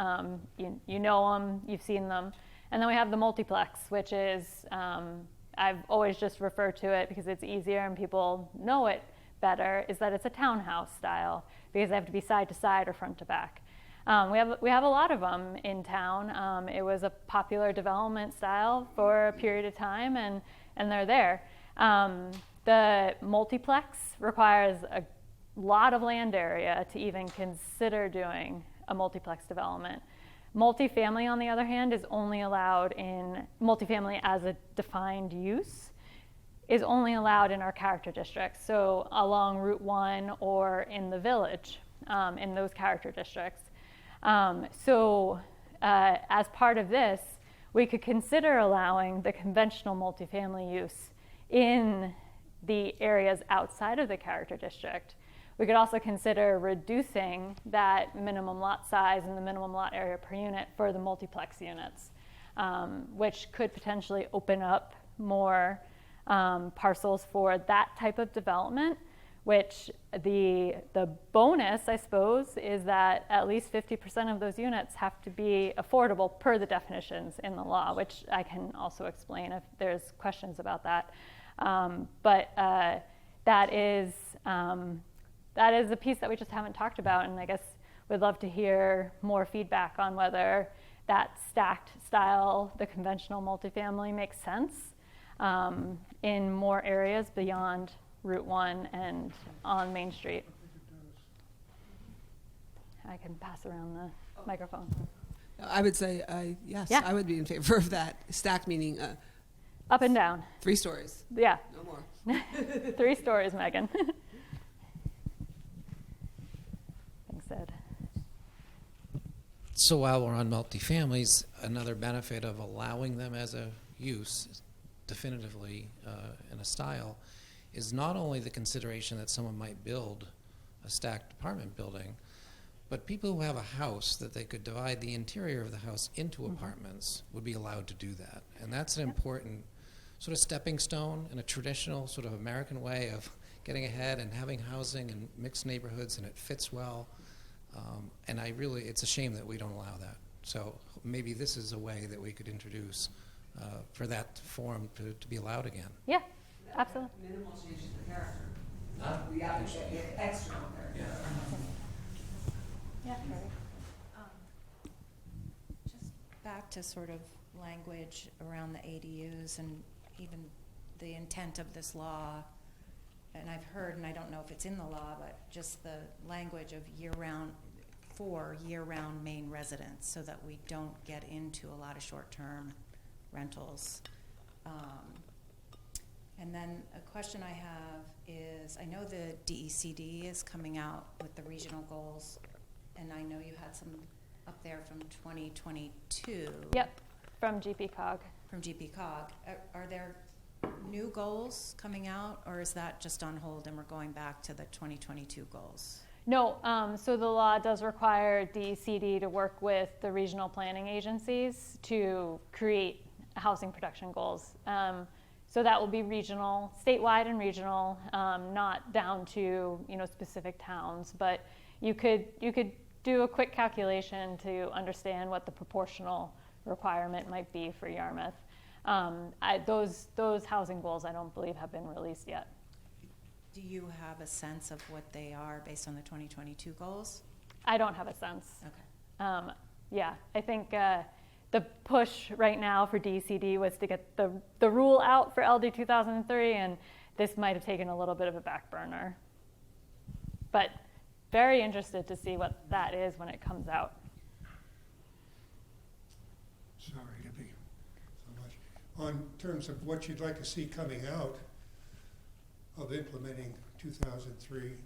S1: You know them, you've seen them. And then we have the multiplex, which is, I've always just referred to it because it's easier and people know it better, is that it's a townhouse style because they have to be side to side or front to back. We have a lot of them in town. It was a popular development style for a period of time, and they're there. The multiplex requires a lot of land area to even consider doing a multiplex development. Multifamily, on the other hand, is only allowed in multifamily as a defined use is only allowed in our character districts, so along Route 1 or in the village, in those character districts. As part of this, we could consider allowing the conventional multifamily use in the areas outside of the character district. We could also consider reducing that minimum lot size and the minimum lot area per unit for the multiplex units, which could potentially open up more parcels for that type of development, which the bonus, I suppose, is that at least 50% of those units have to be affordable per the definitions in the law, which I can also explain if there's questions about that. That is a piece that we just haven't talked about, and I guess we'd love to hear more feedback on whether that stacked style, the conventional multifamily, makes sense in more areas beyond Route 1 and on Main Street. I can pass around the microphone.
S4: I would say yes.
S1: Yeah.
S4: I would be in favor of that. Stacked meaning
S1: Up and down.
S4: 3 stories.
S1: Yeah.
S4: No more.
S1: 3 stories, Megan. Thanks, Ed.
S5: So while we're on multifamilies, another benefit of allowing them as a use definitively in a style is not only the consideration that someone might build a stacked apartment building, but people who have a house that they could divide the interior of the house into apartments would be allowed to do that. And that's an important sort of stepping stone in a traditional sort of American way of getting ahead and having housing and mixed neighborhoods, and it fits well. And it's a shame that we don't allow that. So maybe this is a way that we could introduce for that form to be allowed again.
S1: Yeah, absolutely.
S4: Minimal changes the character. We have to get extra on there.
S1: Yeah.
S8: Just back to sort of language around the ADUs and even the intent of this law. And I've heard, and I don't know if it's in the law, but just the language of year-round Maine residents, so that we don't get into a lot of short-term rentals. And then a question I have is, I know the DECD is coming out with the regional goals, and I know you had some up there from 2022.
S1: Yep, from GPCOG.
S8: From GPCOG. Are there new goals coming out, or is that just on hold and we're going back to the 2022 goals?
S1: No, so the law does require DECD to work with the regional planning agencies to create housing production goals. So that will be regional, statewide and regional, not down to specific towns, but you could do a quick calculation to understand what the proportional requirement might be for Yarmouth. Those housing goals I don't believe have been released yet.
S8: Do you have a sense of what they are based on the 2022 goals?
S1: I don't have a sense.
S8: Okay.
S1: Yeah, I think the push right now for DECD was to get the rule out for LD 2003, and this might have taken a little bit of a back burner. But very interested to see what that is when it comes out.
S2: Sorry to be so much. On terms of what you'd like to see coming out of implementing 2003,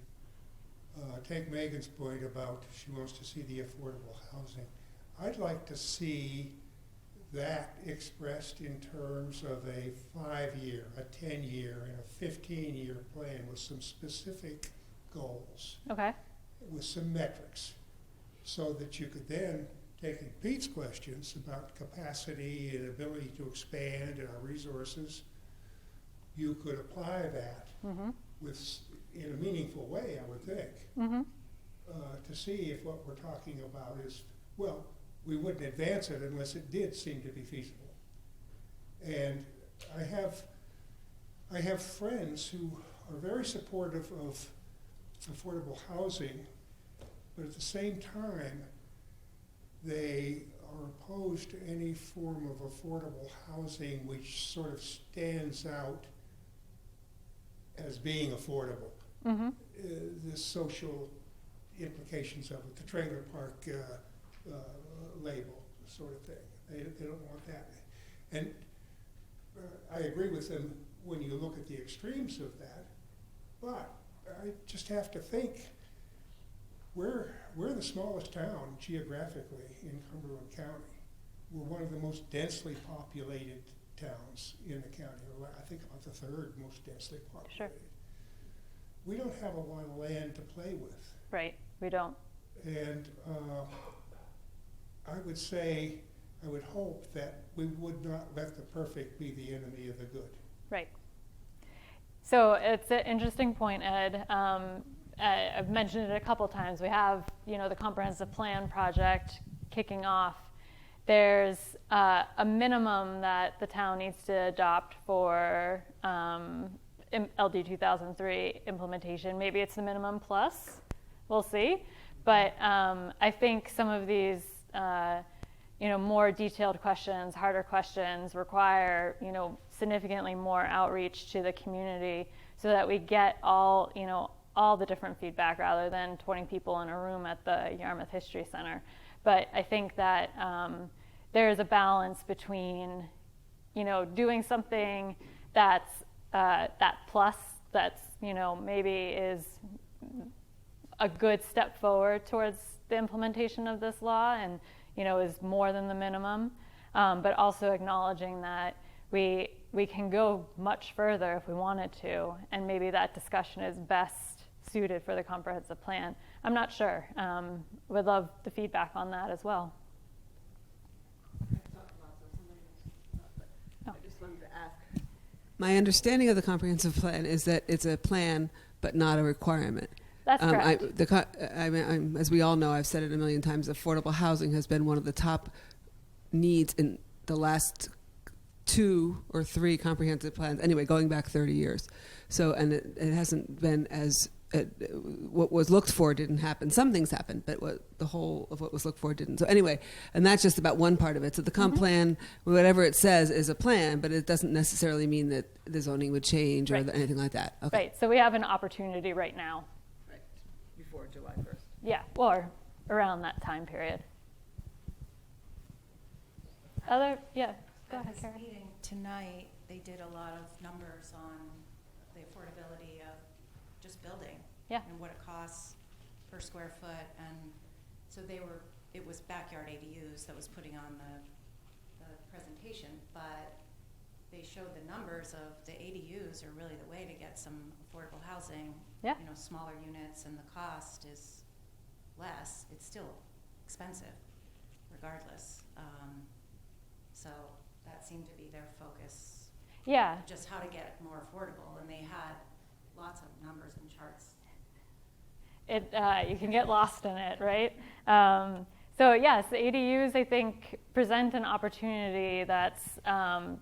S2: take Megan's point about she wants to see the affordable housing. I'd like to see that expressed in terms of a 5-year, a 10-year, and a 15-year plan with some specific goals,
S1: Okay.
S2: with some metrics, so that you could then, taking Pete's questions about capacity and ability to expand and our resources, you could apply that in a meaningful way, I would think, to see if what we're talking about is, well, we wouldn't advance it unless it did seem to be feasible. And I have friends who are very supportive of affordable housing, but at the same time, they are opposed to any form of affordable housing which sort of stands out as being affordable. The social implications of it, the trailer park label sort of thing. They don't want that. And I agree with them when you look at the extremes of that, but I just have to think, we're the smallest town geographically in Cumberland County. We're one of the most densely populated towns in the county. I think about the third most densely populated.
S1: Sure.
S2: We don't have a lot of land to play with.
S1: Right, we don't.
S2: And I would say, I would hope that we would not let the perfect be the enemy of the good.
S1: Right. So it's an interesting point, Ed. I've mentioned it a couple times. We have, the comprehensive plan project kicking off. There's a minimum that the town needs to adopt for LD 2003 implementation. Maybe it's the minimum plus. We'll see. But I think some of these, more detailed questions, harder questions require, significantly more outreach to the community so that we get all the different feedback rather than 20 people in a room at the Yarmouth History Center. But I think that there is a balance between, doing something that's that plus that's, maybe is a good step forward towards the implementation of this law and, is more than the minimum, but also acknowledging that we can go much further if we wanted to, and maybe that discussion is best suited for the comprehensive plan. I'm not sure. Would love the feedback on that as well.
S4: I just wanted to ask. My understanding of the comprehensive plan is that it's a plan, but not a requirement.
S1: That's correct.
S4: As we all know, I've said it a million times, affordable housing has been one of the top needs in the last 2 or 3 comprehensive plans, anyway, going back 30 years. So, and it hasn't been as, what was looked for didn't happen. Some things happened, but the whole of what was looked for didn't. So anyway, and that's just about one part of it. So the comp plan, whatever it says, is a plan, but it doesn't necessarily mean that the zoning would change or anything like that. Okay.
S1: Right, so we have an opportunity right now.
S4: Right, before July 1st.
S1: Yeah, or around that time period. Go ahead,
S8: At this
S1: Karen.
S8: meeting tonight, they did a lot of numbers on the affordability of just building.
S1: Yeah.
S8: And what it costs per square foot, and so it was Backyard ADUs that was putting on the presentation, but they showed the numbers of the ADUs are really the way to get some affordable housing.
S1: Yeah.
S8: Smaller units, and the cost is less. It's still expensive regardless. So that seemed to be their focus.
S1: Yeah.
S8: Just how to get it more affordable, and they had lots of numbers and charts.
S1: You can get lost in it, right? So yes, the ADUs I think present an opportunity that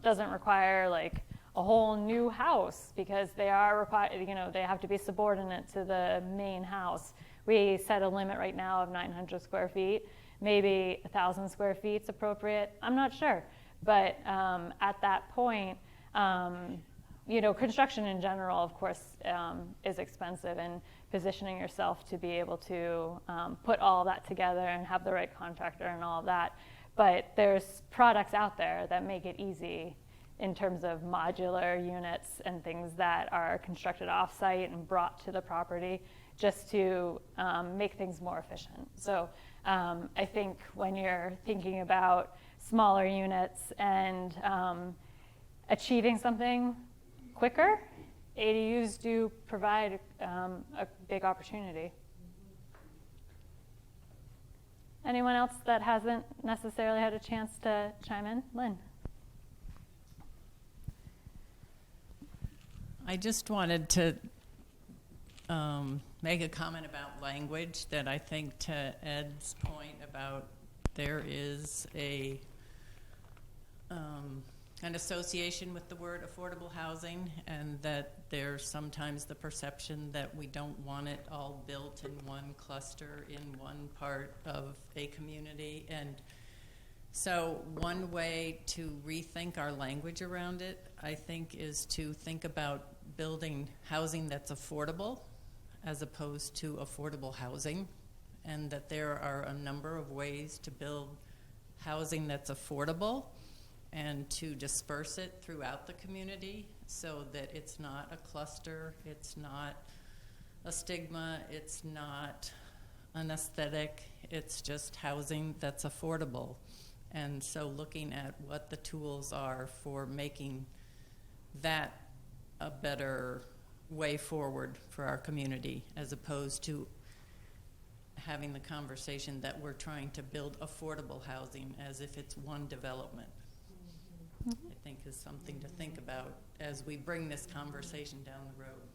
S1: doesn't require like a whole new house because they are required. They have to be subordinate to the main house. We set a limit right now of 900 square feet. Maybe 1,000 square feet is appropriate. I'm not sure, but at that point, construction in general, of course, is expensive, and positioning yourself to be able to put all that together and have the right contractor and all of that. But there's products out there that make it easy in terms of modular units and things that are constructed off-site and brought to the property just to make things more efficient. So I think when you're thinking about smaller units and achieving something quicker, ADUs do provide a big opportunity. Anyone else that hasn't necessarily had a chance to chime in? Lynn.
S7: I just wanted to make a comment about language that I think, to Ed's point about there is an association with the word affordable housing, and that there's sometimes the perception that we don't want it all built in one cluster in one part of a community. And so one way to rethink our language around it, I think, is to think about building housing that's affordable as opposed to affordable housing, and that there are a number of ways to build housing that's affordable and to disperse it throughout the community so that it's not a cluster, it's not a stigma, it's not an aesthetic, it's just housing that's affordable. And so looking at what the tools are for making that a better way forward for our community, as opposed to having the conversation that we're trying to build affordable housing as if it's one development. I think is something to think about as we bring this conversation down the road.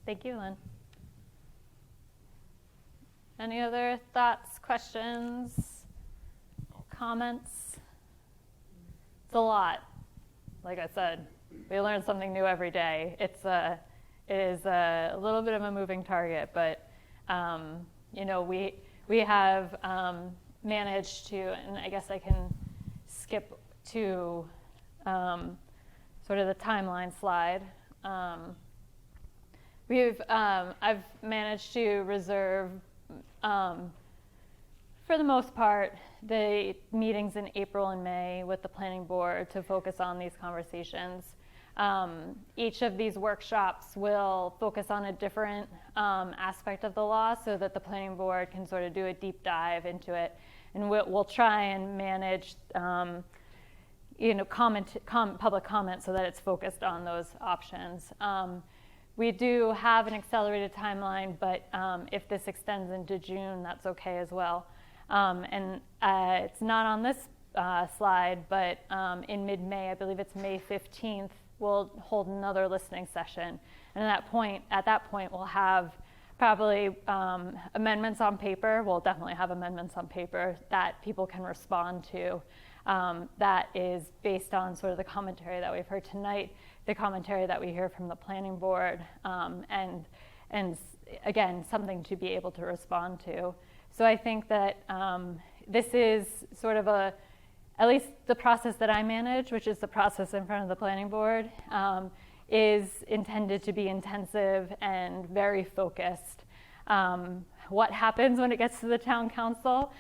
S1: Thank you, Lynn. Any other thoughts, questions, comments? It's a lot. Like I said, we learn something new every day. It is a little bit of a moving target, but we have managed to, and I guess I can skip to sort of the timeline slide. I've managed to reserve, for the most part, the meetings in April and May with the planning board to focus on these conversations. Each of these workshops will focus on a different aspect of the law so that the planning board can sort of do a deep dive into it. And we'll try and manage public comment so that it's focused on those options. We do have an accelerated timeline, but if this extends into June, that's okay as well. And it's not on this slide, but in mid-May, I believe it's May 15th, we'll hold another listening session. And at that point, we'll have probably amendments on paper. We'll definitely have amendments on paper that people can respond to. That is based on sort of the commentary that we've heard tonight, the commentary that we hear from the planning board, and again, something to be able to respond to. So I think that this is sort of at least the process that I manage, which is the process in front of the planning board, is intended to be intensive and very focused. What happens when it gets to the town council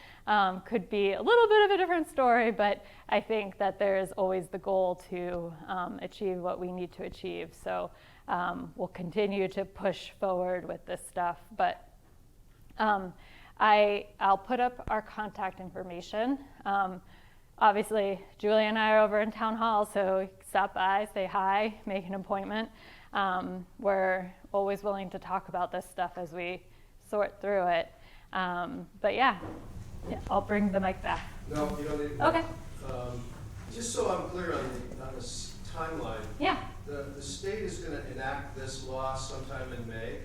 S1: could be a little bit of a different story, but I think that there's always the goal to achieve what we need to achieve. So we'll continue to push forward with this stuff, but I'll put up our contact information. Obviously, Julie and I are over in town hall, so stop by, say hi, make an appointment. We're always willing to talk about this stuff as we sort through it. But yeah, I'll bring the mic back.
S6: No, you don't need.
S1: Okay.
S6: Just so I'm clear on this timeline.
S1: Yeah.
S6: The state is going to enact this law sometime in May.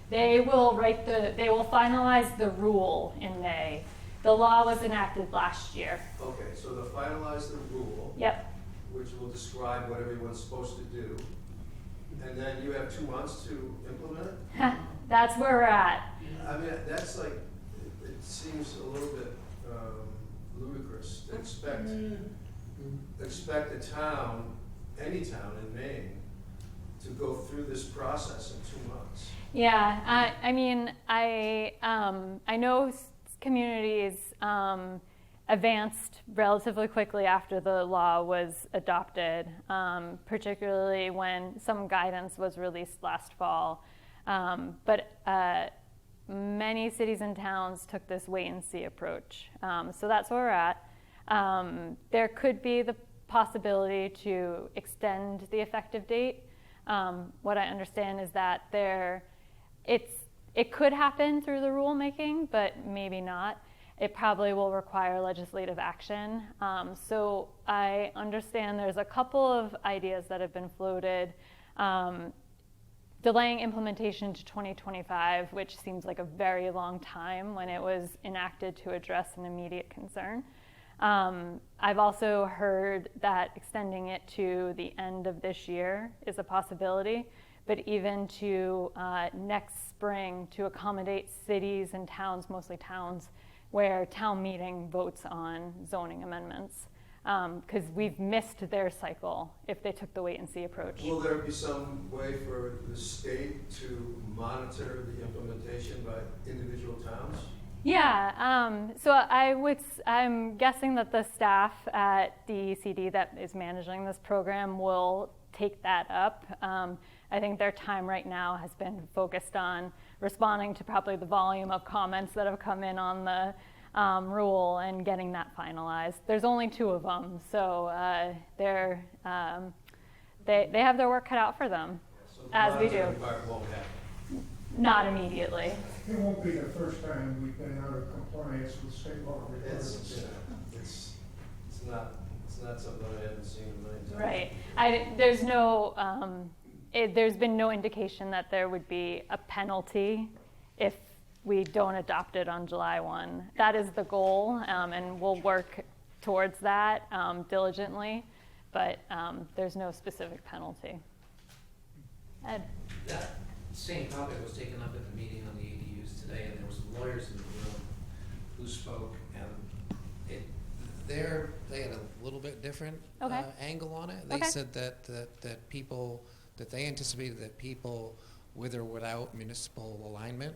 S1: They will finalize the rule in May. The law was enacted last year.
S6: Okay, so they'll finalize the rule.
S1: Yep.
S6: Which will describe what everyone's supposed to do. And then you have 2 months to implement it?
S1: That's where we're at.
S6: I mean, that's like, it seems a little bit ludicrous to expect a town, any town in Maine, to go through this process in 2 months.
S1: Yeah, I mean, I know communities advanced relatively quickly after the law was adopted, particularly when some guidance was released last fall. But many cities and towns took this wait-and-see approach. So that's where we're at. There could be the possibility to extend the effective date. What I understand is that it could happen through the rulemaking, but maybe not. It probably will require legislative action. So I understand there's a couple of ideas that have been floated. delaying implementation to 2025, which seems like a very long time when it was enacted to address an immediate concern. I've also heard that extending it to the end of this year is a possibility, but even to next spring to accommodate cities and towns, mostly towns, where town meeting votes on zoning amendments. Because we've missed their cycle if they took the wait and see approach.
S6: Will there be some way for the state to monitor the implementation by individual towns?
S1: Yeah, so I'm guessing that the staff at DECD that is managing this program will take that up. I think their time right now has been focused on responding to probably the volume of comments that have come in on the rule and getting that finalized. There's only 2 of them, so they have their work cut out for them,
S6: So the
S1: as we do.
S6: monitoring part won't happen.
S1: Not immediately.
S2: It won't be the first time we've been out of compliance with state law requirements.
S6: It's not something I haven't seen in a million times.
S1: Right. There's been no indication that there would be a penalty if we don't adopt it on July 1. That is the goal, and we'll work towards that diligently, but there's no specific penalty. Ed?
S5: That same topic was taken up at the meeting on the ADUs today, and there was lawyers in the room who spoke, and they had a little bit different
S1: Okay.
S5: angle on it. They
S1: Okay.
S5: said that they anticipated that people with or without municipal alignment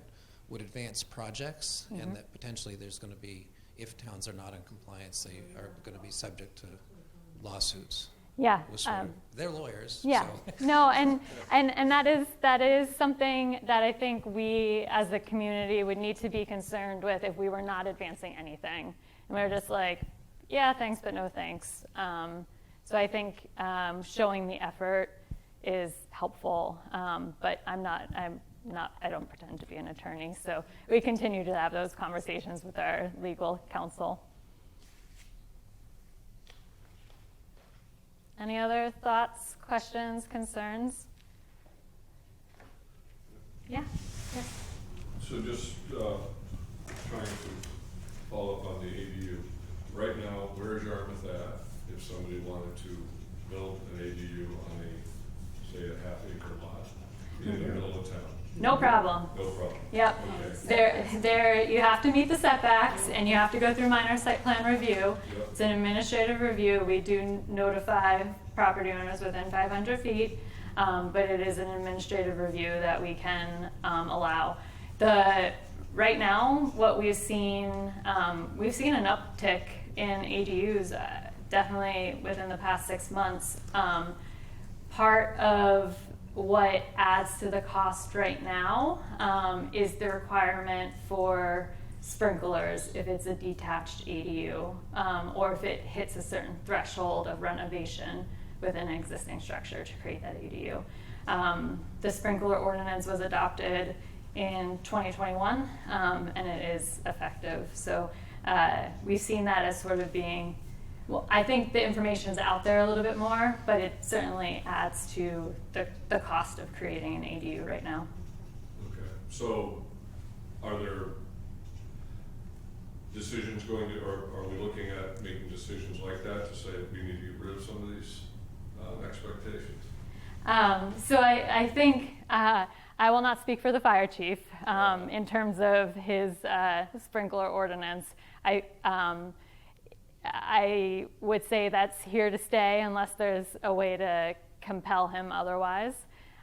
S5: would advance projects,
S1: Mm-hmm.
S5: and that potentially there's going to be, if towns are not in compliance, they are going to be subject to lawsuits.
S1: Yeah.
S5: It was sort of, they're lawyers.
S1: Yeah,
S5: So.
S1: no, and that is something that I think we as a community would need to be concerned with if we were not advancing anything. And we were just like, yeah, thanks, but no thanks. So I think showing the effort is helpful, but I don't pretend to be an attorney, so we continue to have those conversations with our legal counsel. Any other thoughts, questions, concerns? Yeah. Yes.
S9: So just trying to follow up on the ADU. Right now, where is Yarmouth at if somebody wanted to build an ADU on a, say, a half-acre lot in the middle of town?
S1: No problem.
S9: No problem.
S1: Yep.
S9: Okay.
S1: There, you have to meet the setbacks and you have to go through minor site plan review.
S9: Yep.
S1: It's an administrative review. We do notify property owners within 500 feet, but it is an administrative review that we can allow. Right now, what we've seen an uptick in ADUs, definitely within the past 6 months. Part of what adds to the cost right now is the requirement for sprinklers if it's a detached ADU, or if it hits a certain threshold of renovation within an existing structure to create that ADU. The sprinkler ordinance was adopted in 2021, and it is effective. So we've seen that as sort of being, well, I think the information is out there a little bit more, but it certainly adds to the cost of creating an ADU right now.
S9: Okay. So are there decisions going to, or are we looking at making decisions like that to say that we need to get rid of some of these expectations?
S1: So I think I will not speak for the fire chief in terms of his sprinkler ordinance. I would say that's here to stay unless there's a way to compel him otherwise.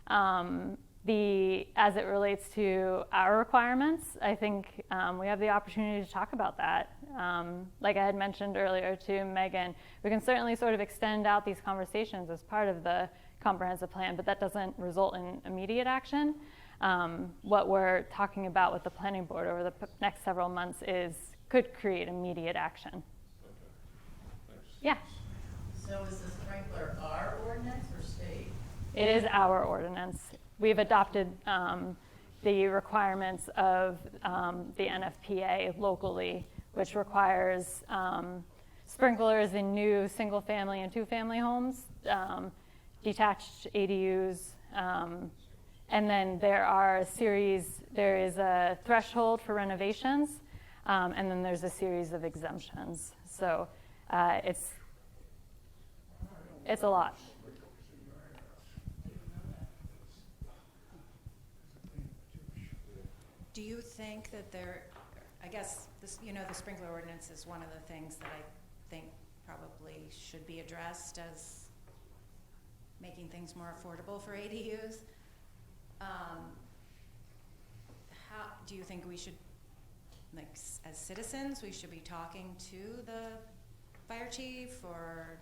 S1: As it relates to our requirements, I think we have the opportunity to talk about that. Like I had mentioned earlier to Megan, we can certainly sort of extend out these conversations as part of the comprehensive plan, but that doesn't result in immediate action. What we're talking about with the planning board over the next several months could create immediate action. Yeah.
S7: So is the sprinkler our ordinance or state?
S1: It is our ordinance. We've adopted the requirements of the NFPA locally, which requires sprinklers in new single-family and two-family homes, detached ADUs, And then there is a threshold for renovations, and then there's a series of exemptions. So it's a lot.
S8: Do you think that I guess, this, the sprinkler ordinance is one of the things that I think probably should be addressed as making things more affordable for ADUs. How do you think we should, like, as citizens, we should be talking to the fire chief or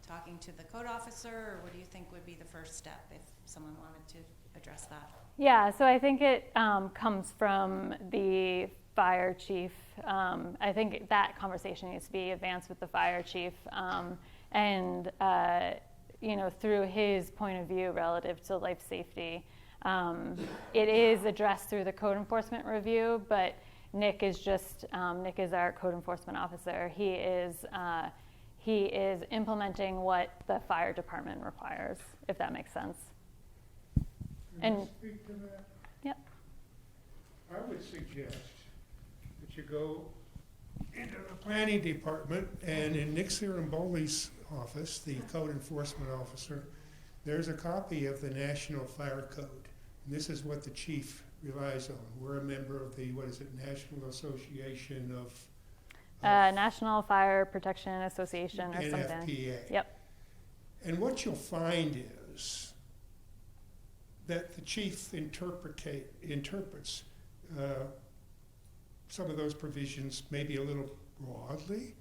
S8: talking to the code officer, or what do you think would be the first step if someone wanted to address that?
S1: Yeah, so I think it comes from the fire chief. I think that conversation needs to be advanced with the fire chief, and through his point of view relative to life safety. It is addressed through the code enforcement review, but Nick is our code enforcement officer. He is implementing what the fire department requires, if that makes sense.
S2: Can I
S1: And
S2: speak to that?
S1: Yep.
S2: I would suggest that you go into the planning department, and in Nick Ciramboli's office, the code enforcement officer, there's a copy of the National Fire Code. And this is what the chief relies on. We're a member of the, National Association of
S1: National Fire Protection Association or something.
S2: NFPA.
S1: Yep.
S2: And what you'll find is that the chief interprets some of those provisions maybe a little broadly,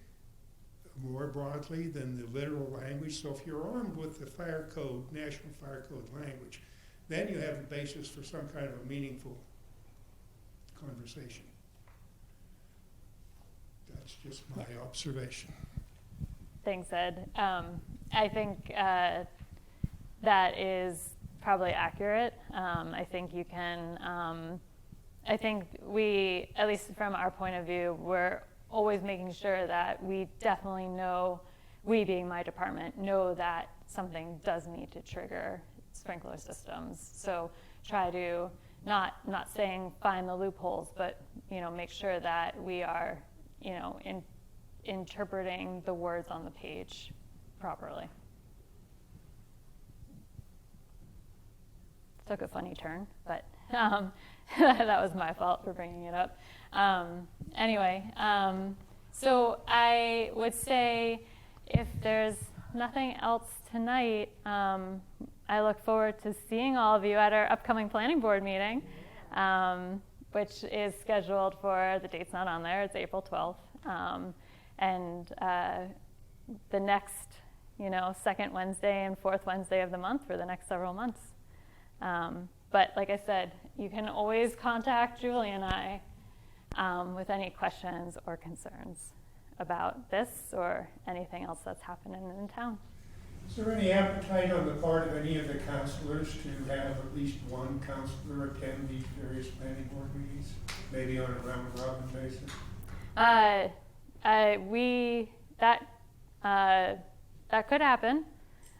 S2: more broadly than the literal language. So if you're armed with the fire code, National Fire Code language, then you have a basis for some kind of a meaningful conversation. That's just my observation.
S1: Thanks, Ed. I think that is probably accurate. I think you can, I think we, at least from our point of view, we're always making sure that we definitely know, we being my department, know that something does need to trigger sprinkler systems. So try to, not saying find the loopholes, but make sure that we are, interpreting the words on the page properly. Took a funny turn, but that was my fault for bringing it up. Anyway, so I would say if there's nothing else tonight, I look forward to seeing all of you at our upcoming planning board meeting, which is scheduled for, the date's not on there, it's April 12th. And the next, second Wednesday and fourth Wednesday of the month for the next several months. But like I said, you can always contact Julie and I with any questions or concerns about this or anything else that's happening in town.
S2: Is there any appetite on the part of any of the counselors to have at least one counselor attend these various planning board meetings, maybe on a round-robin basis?
S1: That could happen.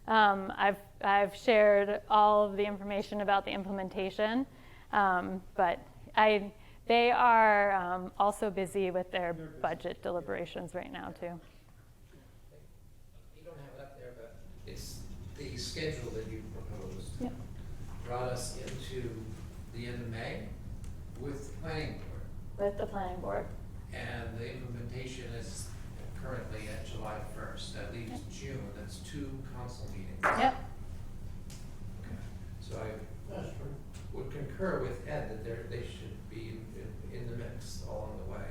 S1: I've shared all of the information about the implementation, but they are also busy with their budget deliberations right now too.
S5: You don't have it up there, but it's the schedule that you proposed.
S1: Yep.
S5: Brought us into the end of May with the planning board.
S1: With the planning board.
S5: And the implementation is currently at July 1st. That leaves June. That's 2 council meetings.
S1: Yep.
S5: Okay. So I would concur with Ed that they should be in the mix along the way.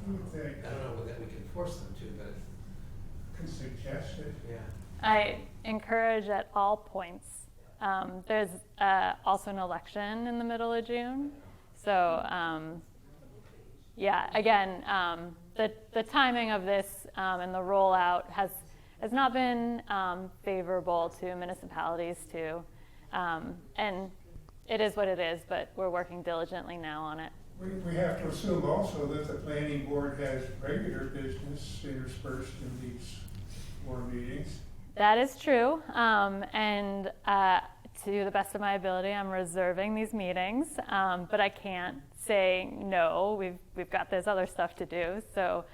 S5: I don't know whether we can force them to, but
S2: Can suggest it.
S5: yeah.
S1: I encourage at all points. There's also an election in the middle of June. So yeah, again, the timing of this and the rollout has not been favorable to municipalities too. And it is what it is, but we're working diligently now on it.
S2: We have to assume also that the planning board has regular business interspersed in these board meetings.
S1: That is true. And to the best of my ability, I'm reserving these meetings, but I can't say no. We've got this other stuff to do. So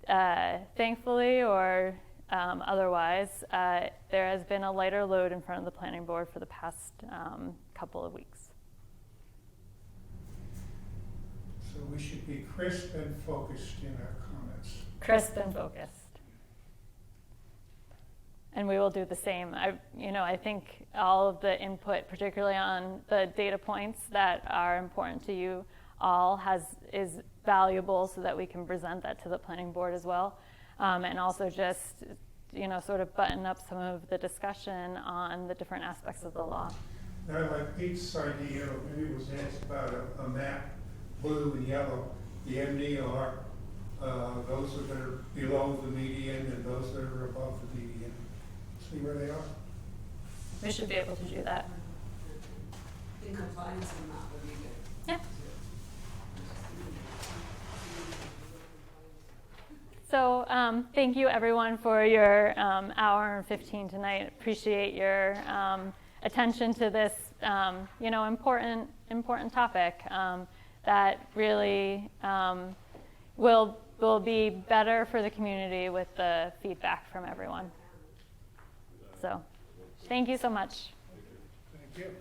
S1: thankfully or otherwise, there has been a lighter load in front of the planning board for the past couple of weeks.
S2: So we should be crisp and focused in our comments.
S1: Crisp and focused. And we will do the same. I think all of the input, particularly on the data points that are important to you all, is valuable so that we can present that to the planning board as well. And also just, sort of button up some of the discussion on the different aspects of the law.
S2: I like Pete's idea, maybe it was asked about a map, blue and yellow, the MDR, those that are below the median and those that are above the median. See where they are?
S1: We should be able to do that.
S10: In compliance or not, what do you get?
S1: Yeah. So thank you everyone for your hour and 15 tonight. Appreciate your attention to this important topic that really will be better for the community with the feedback from everyone. So thank you so much.
S2: Thank you.